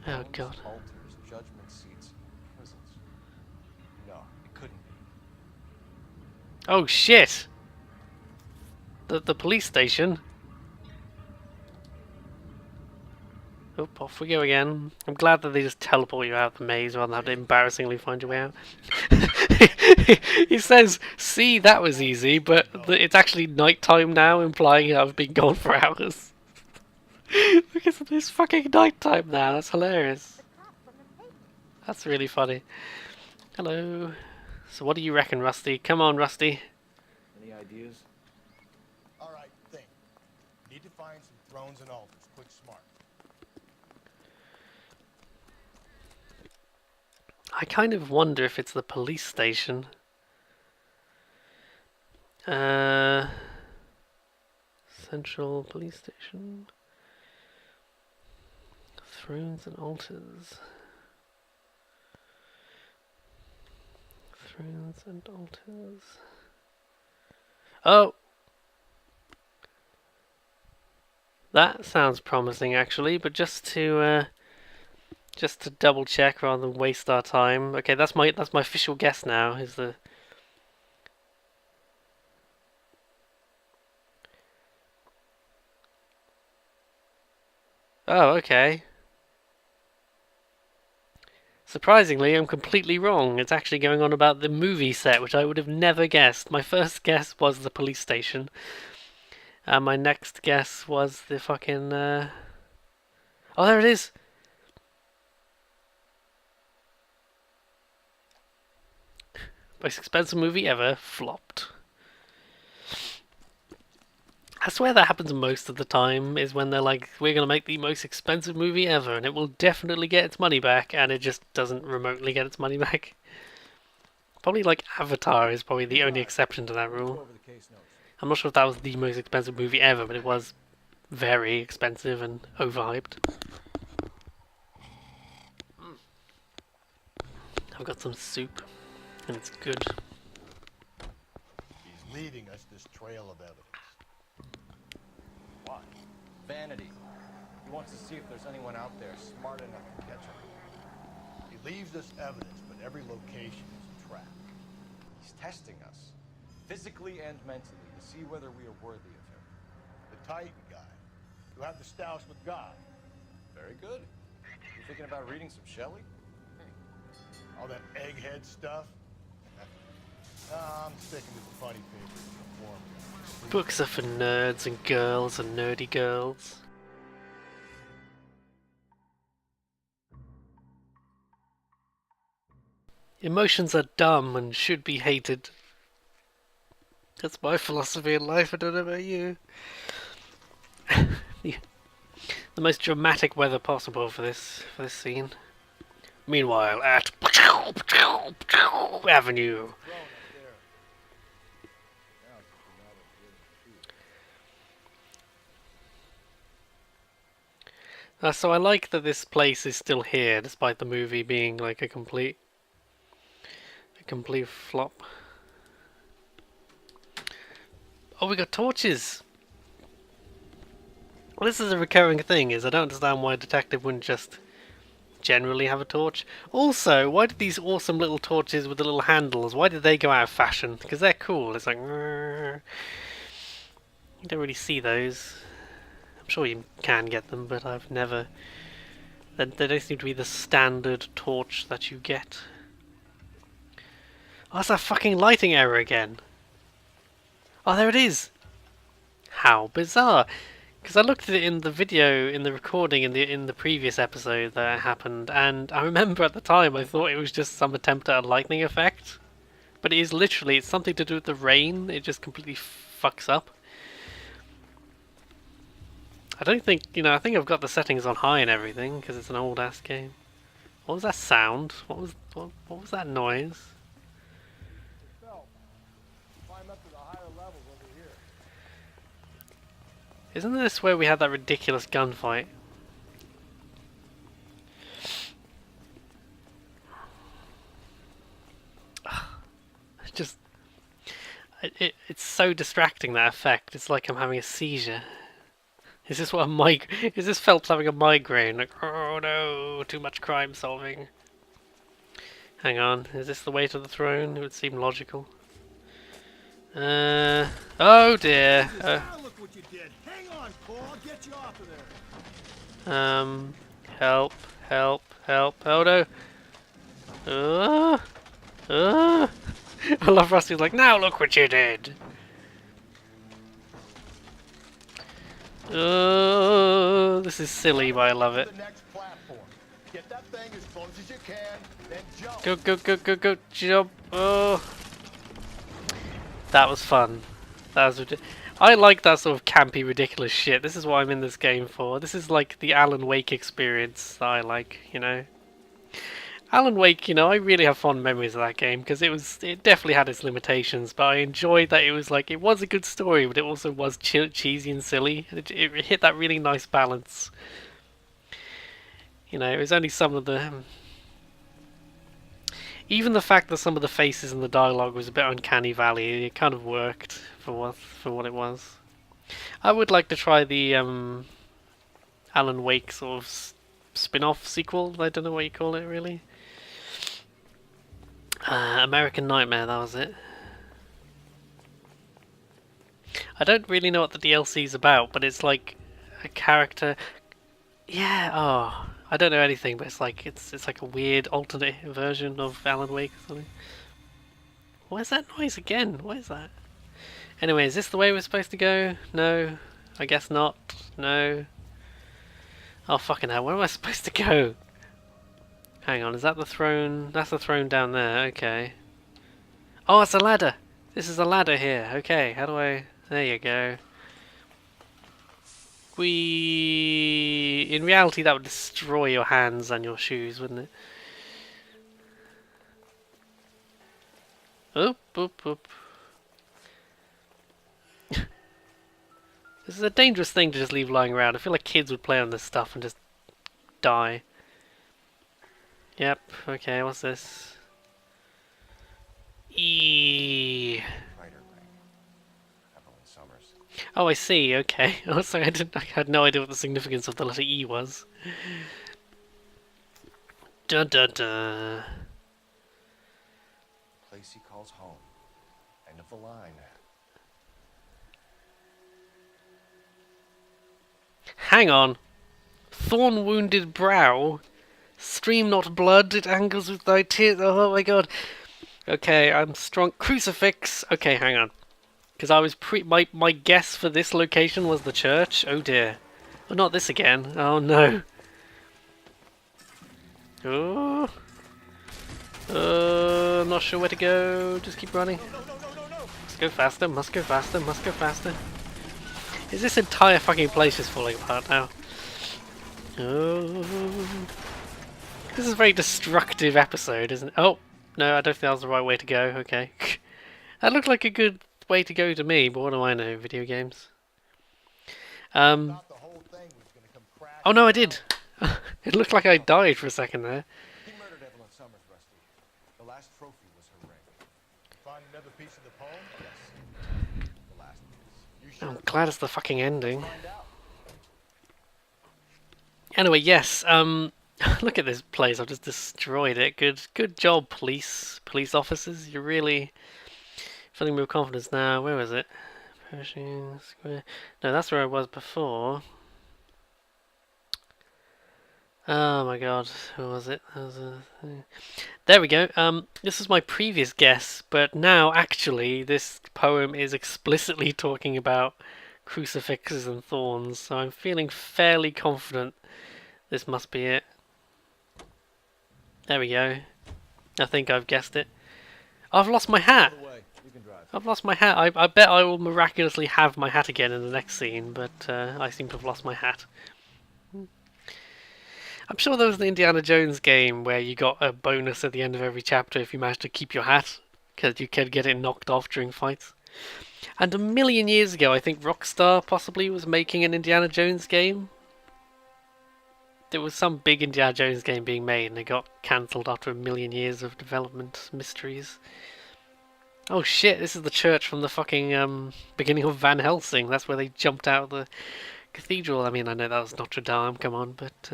Oh
Homes,
god.
altars, judgment seats, prisons. No, it couldn't be.
Oh shit! The police station. Oh, off we go again. I'm glad that they just teleport you out of the maze rather than have to embarrassingly find your way out. He says, see, that was easy, but it's actually nighttime now, implying I've been gone for hours. Because it's fucking nighttime now, that's hilarious. That's really funny. Hello. So what do you reckon, Rusty? Come on, Rusty.
Any ideas?
All right, think. Need to find some thrones and altars. Quick, smart.
I kind of wonder if it's the police station. Central police station. Thrones and altars. Thrones and altars. Oh! That sounds promising actually, but just to double check rather than waste our time. Okay, that's my official guess now, is the Oh, okay. Surprisingly, I'm completely wrong. It's actually going on about the movie set, which I would have never guessed. My first guess was the police station. And my next guess was the fucking... Oh, there it is! Most expensive movie ever, flopped. I swear that happens most of the time, is when they're like, we're going to make the most expensive movie ever, and it will definitely get its money back, and it just doesn't remotely get its money back. Probably like Avatar is probably the only exception to that rule.
Over the case notes.
I'm not sure if that was the most expensive movie ever, but it was very expensive and overhyped. I've got some soup, and it's good.
He's leaving us this trail of evidence.
Why? Vanity. He wants to see if there's anyone out there smart enough to catch him.
He leaves us evidence, but every location is a trap.
He's testing us, physically and mentally, to see whether we are worthy of him.
The Titan guy, who had the stoush with God.
Very good. You thinking about reading some Shelley?
All that egghead stuff. I'm sticking to the funny papers and the form guys.
Books are for nerds and girls and nerdy girls. Emotions are dumb and should be hated. That's my philosophy in life, I don't know about you. The most dramatic weather possible for this scene. Meanwhile, at Avenue. So I like that this place is still here, despite the movie being like a complete flop. Oh, we got torches! Well, this is a recurring thing, is I don't understand why a detective wouldn't just generally have a torch. Also, why did these awesome little torches with the little handles, why did they go out of fashion? Because they're cool, it's like... You don't really see those. I'm sure you can get them, but I've never... They don't seem to be the standard torch that you get. Oh, it's that fucking lighting error again. Oh, there it is. How bizarre. Because I looked at it in the video, in the recording, in the previous episode that happened, and I remember at the time I thought it was just some attempt at a lightning effect. But it is literally, it's something to do with the rain, it just completely fucks up. I don't think, I think I've got the settings on high and everything, because it's an old ass game. What was that sound? What was that noise?
Climb up to the higher levels over here.
Isn't this where we had that ridiculous gunfight? Just... It's so distracting, that effect. It's like I'm having a seizure. Is this what is this Phelps having a migraine? Like, oh no, too much crime solving. Hang on, is this the way to the throne? It would seem logical. Oh dear.
Look what you did. Hang on, Cole. I'll get you off of there.
Help, help. Oh no. I love Rusty's like, now look what you did. This is silly, but I love it.
The next platform. Get that thing as close as you can, then jump.
Go, jump. Oh. That was fun. That was I like that sort of campy, ridiculous shit. This is what I'm in this game for. This is like the Alan Wake experience that I like, Alan Wake, I really have fond memories of that game because it definitely had its limitations, but I enjoyed that it was a good story, but it also was cheesy and silly. It hit that really nice balance. It was only some of the... Even the fact that some of the faces and the dialogue was a bit uncanny valley, it kind of worked for what it was. I would like to try the Alan Wake sort of spin-off sequel. I don't know what you call it really. American Nightmare, that was it. I don't really know what the DLC is about, but it's like a character. Yeah. Oh, I don't know anything, but it's like a weird alternate version of Alan Wake or something. What is that noise again? What is that? Anyway, is this the way we're supposed to go? No, I guess not. No. Oh fucking hell! Where am I supposed to go? Hang on, is that the throne? That's the throne down there. Okay. Oh, it's a ladder. This is a ladder here. Okay, how do I? There you go. In reality, that would destroy your hands and your shoes, wouldn't it? Oop, oop, oop. This is a dangerous thing to just leave lying around. I feel like kids would play on this stuff and just die. Yep, okay, what's this?
Fighter ring. Evelyn Summers.
Oh, I see, okay. I was like, I had no idea what the significance of the letter E was. Dun dun dun.
Place he calls home. End of the line.
Hang on. Thorn wounded brow. Stream not blood, it angers with thy tears. Oh my god. Okay, I'm strong. Crucifix. Okay, hang on. Because I was my guess for this location was the church. Oh dear. Oh, not this again. Oh no. Oh. I'm not sure where to go. Just keep running. Must go faster. Must go faster. Must go faster. Is this entire fucking place just falling apart now? Oh. This is a very destructive episode, isn't it? Oh, no, I don't think that was the right way to go. Okay. That looked like a good way to go to me, but what do I know? Video games. Oh no, I did! It looked like I died for a second there.
He murdered Evelyn Summers, Rusty. The last trophy was her ring.
Find another piece of the poem?
Yes. The last piece. You
I'm glad it's the fucking ending.
find out.
Anyway, yes, look at this place, I've just destroyed it. Good job, police officers. You're really filling me with confidence now. Where was it? Pershing Square. No, that's where I was before. Oh my god, who was it? That was There we go. This is my previous guess, but now actually this poem is explicitly talking about crucifixes and thorns, so I'm feeling fairly confident this must be it. There we go. I think I've guessed it. I've lost my hat!
You can drive.
I've lost my hat. I bet I will miraculously have my hat again in the next scene, but I seem to have lost my hat. I'm sure there was an Indiana Jones game where you got a bonus at the end of every chapter if you managed to keep your hat, because you could get it knocked off during fights. And a million years ago, I think Rockstar possibly was making an Indiana Jones game. There was some big Indiana Jones game being made, and it got cancelled after a million years of development mysteries. Oh shit, this is the church from the fucking beginning of Van Helsing. That's where they jumped out of the cathedral. I mean, I know that was Notre Dame, come on, but...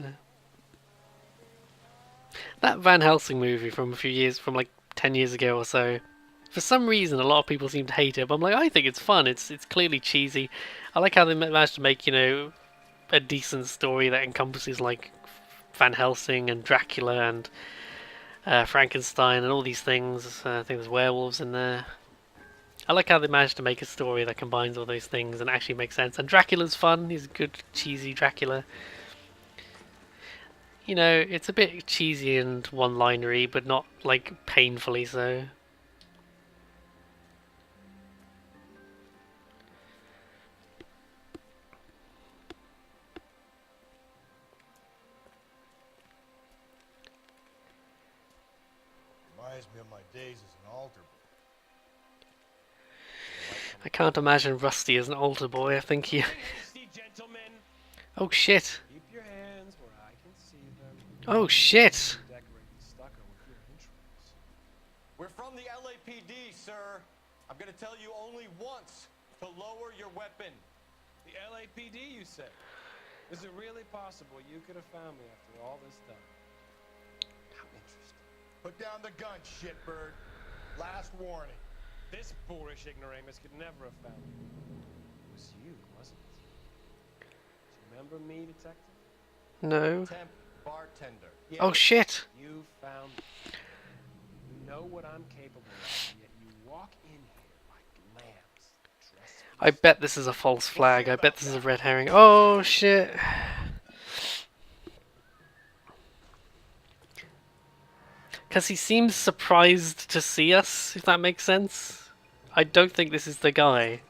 that Van Helsing movie from a few years, from like 10 years ago or so, for some reason a lot of people seem to hate it, but I'm like, I think it's fun. It's clearly cheesy. I like how they managed to make, you know, a decent story that encompasses like Van Helsing and Dracula and Frankenstein and all these things. I think there's werewolves in there. I like how they managed to make a story that combines all those things and actually makes sense. And Dracula's fun. He's a good, cheesy Dracula. You know, it's a bit cheesy and one-linery, but not, like, painfully so.
Reminds me of my days as an altar boy.
I can't imagine Rusty as an altar boy. I think he...
Hasty, gentlemen.
Oh, shit.
Keep your hands where I can see them.
Oh, shit.
Decorate the stucco with your entrails.
We're from the LAPD, sir. I'm gonna tell you only once to lower your weapon.
The LAPD, you say? Is it really possible you could have found me after all this time? How interesting.
Put down the gun, shitbird. Last warning.
This boorish ignoramus could never have found me. It was you, wasn't it? Do you remember me, detective?
No.
Temp bartender.
Oh, shit.
You found me. You know what I'm capable of, yet you walk in here like lambs, dressed for
I bet this is a false flag. I bet this is a red herring. Oh, shit. Because he seems surprised to see us, if that makes sense. I don't think this is the guy.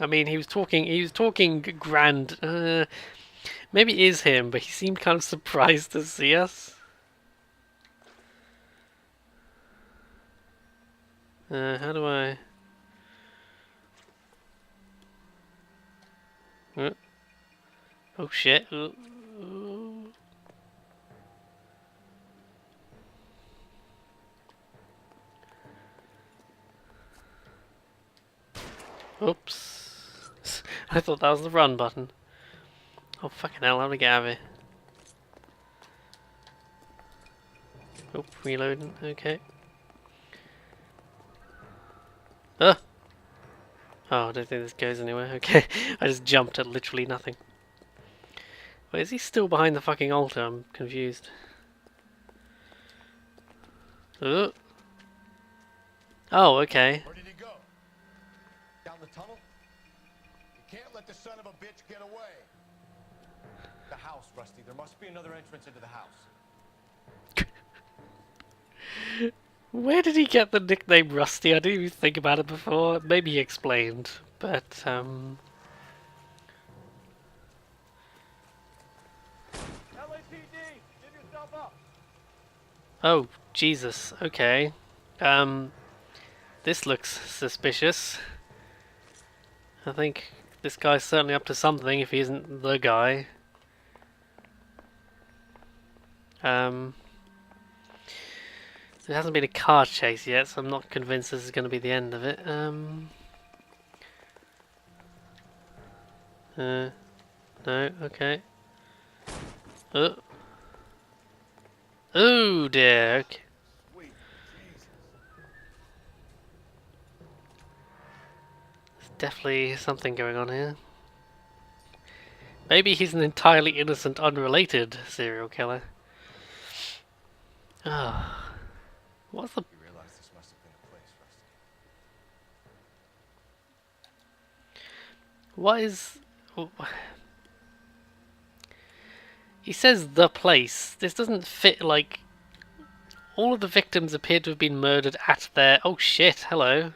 I mean, he was talking grand. Maybe it is him, but he seemed kind of surprised to see us. How do I... Oh shit. Oops. I thought that was the run button. Oh fucking hell, how do I get out of here? Oh, reloading, okay. Oh, I don't think this goes anywhere, okay. I just jumped at literally nothing. Wait, is he still behind the fucking altar? I'm confused. Oh, okay.
Where did he go? Down the tunnel? You can't let the son of a bitch get away.
The house, Rusty. There must be another entrance into the house.
Where did he get the nickname Rusty? I didn't even think about it before. Maybe he explained, but
LAPD, give yourself up.
oh, Jesus, okay. This looks suspicious. I think this guy's certainly up to something if he isn't the guy. There hasn't been a car chase yet, so I'm not convinced this is going to be the end of it. No, okay. Oh dear, okay.
Sweet Jesus.
There's definitely something going on here. Maybe he's an entirely innocent, unrelated serial killer. Ah, what's the...
You realize this must have been the place, Rusty.
What is... He says the place. This doesn't fit, like... All of the victims appear to have been murdered at their... Oh shit, hello.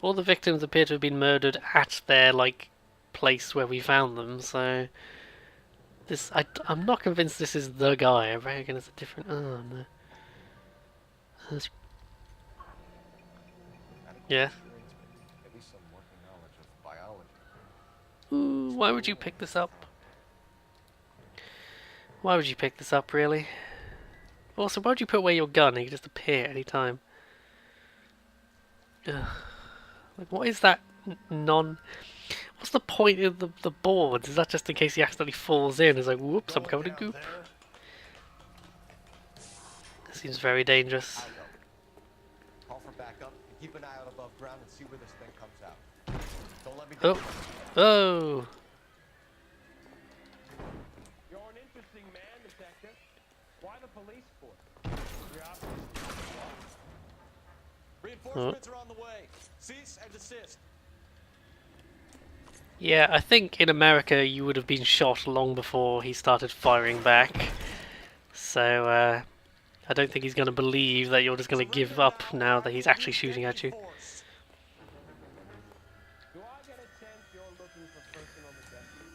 All the victims appear to have been murdered at their, like, place where we found them, so... This... I'm not convinced this is the guy. I reckon it's a different... Oh, no. That's... Yeah.
At least some working knowledge of biology.
Ooh, why would you pick this up? Why would you pick this up, really? Also, why would you put away your gun? He could just appear any time. Ugh. Like, what is that What's the point of the boards? Is that just in case he accidentally falls in? It's like, whoops, I'm covered in goop. This seems very dangerous.
I know. Call for backup and keep an eye out above ground and see where this thing comes out. Don't let me down.
Oh. Oh.
You're an interesting man, Detective. Why the police force? You're obviously
Reinforcements are on the way. Cease and desist.
Yeah, I think in America you would have been shot long before he started firing back. So, I don't think he's going to believe that you're just going to give up now that he's actually shooting at you.
Do I get a sense you're looking for personal necessity?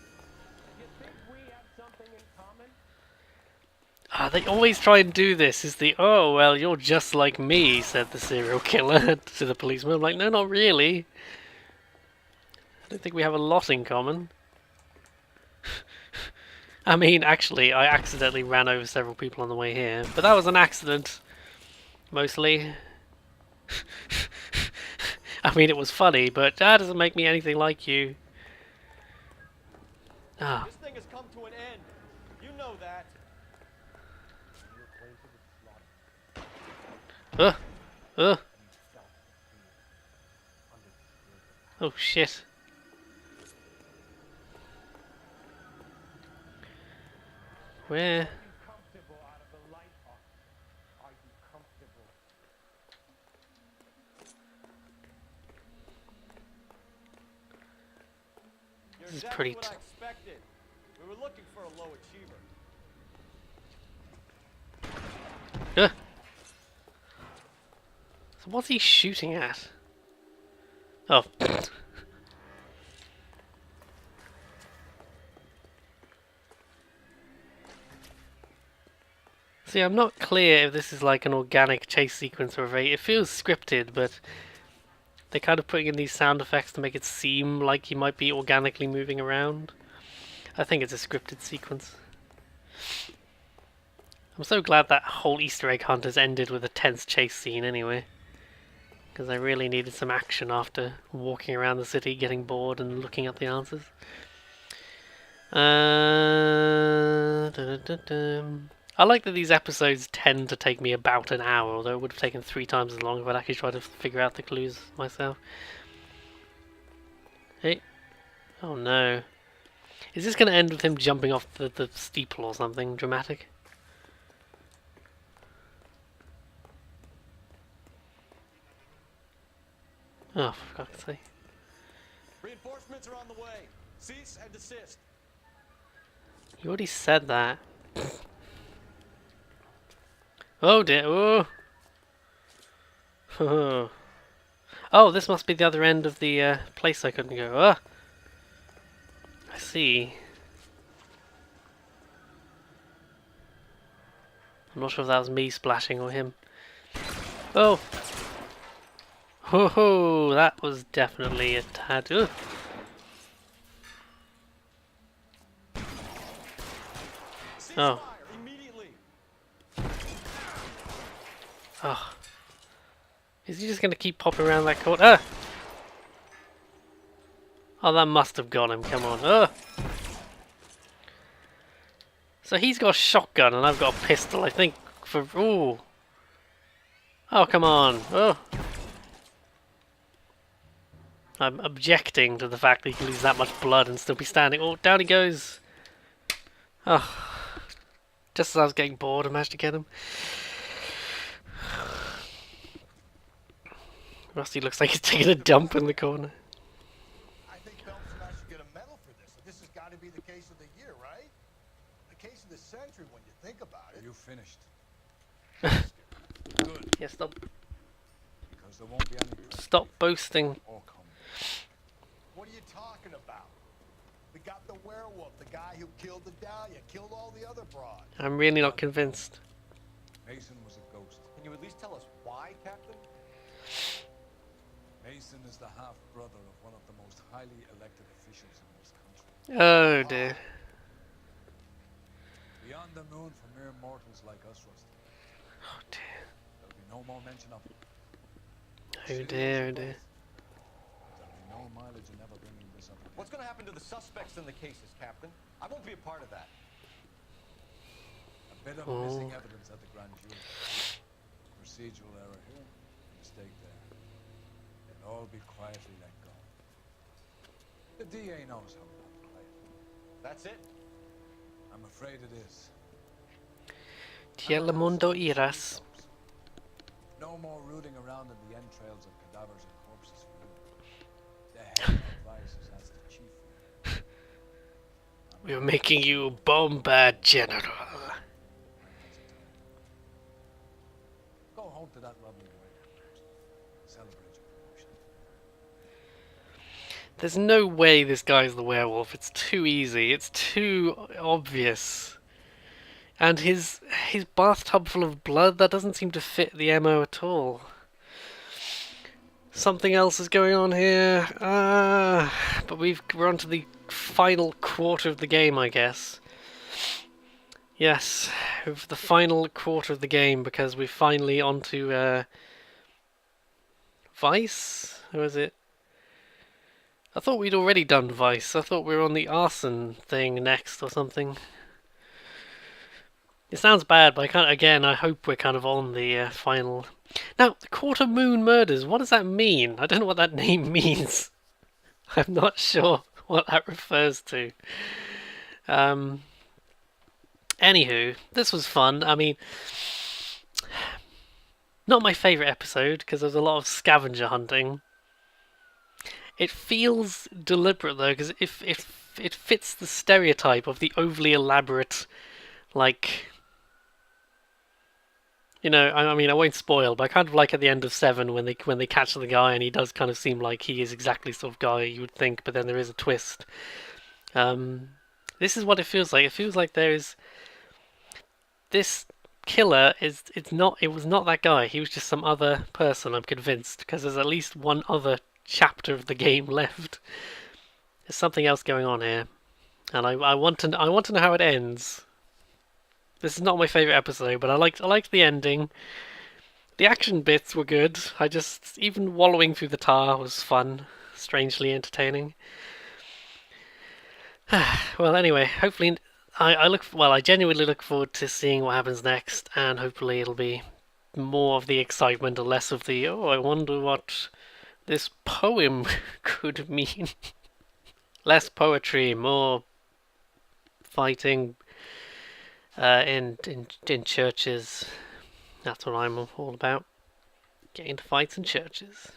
You think we have something in common?
They always try and do this, is the, oh, well, you're just like me, said the serial killer to the policeman. I'm like, no, not really. I don't think we have a lot in common. I mean, actually, I accidentally ran over several people on the way here, but that was an accident, mostly. I mean, it was funny, but that doesn't make me anything like you. Ah.
This thing has come to an end. You know that.
Oh shit. Where?
Are you comfortable out of the light, Are you comfortable?
You're
This is
exactly
pretty
what I expected. We were looking for a low achiever.
So what's he shooting at? Oh. See, I'm not clear if this is like an organic chase sequence or it feels scripted, but they're kind of putting in these sound effects to make it seem like he might be organically moving around. I think it's a scripted sequence. I'm so glad that whole Easter egg hunt has ended with a tense chase scene anyway. Because I really needed some action after walking around the city, getting bored and looking at the answers. I like that these episodes tend to take me about an hour, although it would have taken 3 times as long if I'd actually tried to figure out the clues myself. Hey. Oh no. Is this going to end with him jumping off the steeple or something dramatic? Oh, for God's sake.
Reinforcements are on the way. Cease and desist.
You already said that. Oh dear, oh. Oh, this must be the other end of the place I couldn't go. Ah! I see. I'm not sure if that was me splashing or him. Oh! Ho ho! That was definitely a tad. Ugh. Oh.
Immediately.
Oh. Is he just going to keep popping around that corner? Ah! Oh, that must have got him. Come on. Oh. So he's got a shotgun and I've got a pistol, I think, for... Ooh. Oh, come on. Oh. I'm objecting to the fact that he can lose that much blood and still be standing. Oh, down he goes! Oh, just as I was getting bored, I managed to get him. Rusty looks like he's taking a dump in the corner.
I think Phelps and I should get a medal for this. This has got to be the case of the year, right? The case of the century when you think about it.
You finished. Good,
Yeah, stop
because there won't be any
stop boasting.
or coming.
What are you talking about? We got the werewolf, the guy who killed the Dahlia, killed all the other broads.
I'm really not convinced.
Mason was a ghost.
Can you at least tell us why, Captain?
Mason is the half-brother of one of the most highly elected officials in this country.
Oh dear.
Beyond the moon for mere mortals like us, Rusty.
Oh dear.
There'll be no more mention of it.
Oh dear, oh dear.
There'll be no mileage in ever bringing this up again.
What's going to happen to the suspects in the cases, Captain? I won't be a part of that.
A bit of missing evidence at the grand jury. Procedural error here, mistake there. It'll all be quietly let go. The DA knows how not to play it.
That's it?
I'm afraid it is.
Cielo mundo iras.
No more rooting around in the entrails of cadavers and corpses for you. The head advises as the chief.
We're making you Bombard General.
Go home to that lovely wife. Celebrate your promotion.
There's no way this guy's the werewolf. It's too easy. It's too obvious. And his bathtub full of blood, that doesn't seem to fit the MO at all. Something else is going on here. But we're on to the final quarter of the game, I guess. Yes, with the final quarter of the game, because we're finally onto Vice? Who is it? I thought we'd already done Vice. I thought we were on the arson thing next or something. It sounds bad, but I hope we're kind of on the final. Now, the Quarter Moon Murders, what does that mean? I don't know what that name means. I'm not sure what that refers to. Anywho, this was fun. I mean, not my favourite episode, because there's a lot of scavenger hunting. It feels deliberate, though, because it fits the stereotype of the overly elaborate, like... You know, I mean, I won't spoil, but I kind of like at the end of 7 when they catch the guy and he does kind of seem like he is exactly the sort of guy you would think, but then there is a twist. This is what it feels like. It feels like there is... This killer it was not that guy. He was just some other person, I'm convinced, because there's at least one other chapter of the game left. There's something else going on here, and I want to know how it ends. This is not my favourite episode, but I liked the ending. The action bits were good. Even wallowing through the tar was fun, strangely entertaining. Well, anyway, hopefully, I genuinely look forward to seeing what happens next, and hopefully it'll be more of the excitement and less of the, I wonder what this poem could mean. Less poetry, more fighting. In churches. That's what I'm all about. Getting into fights in churches.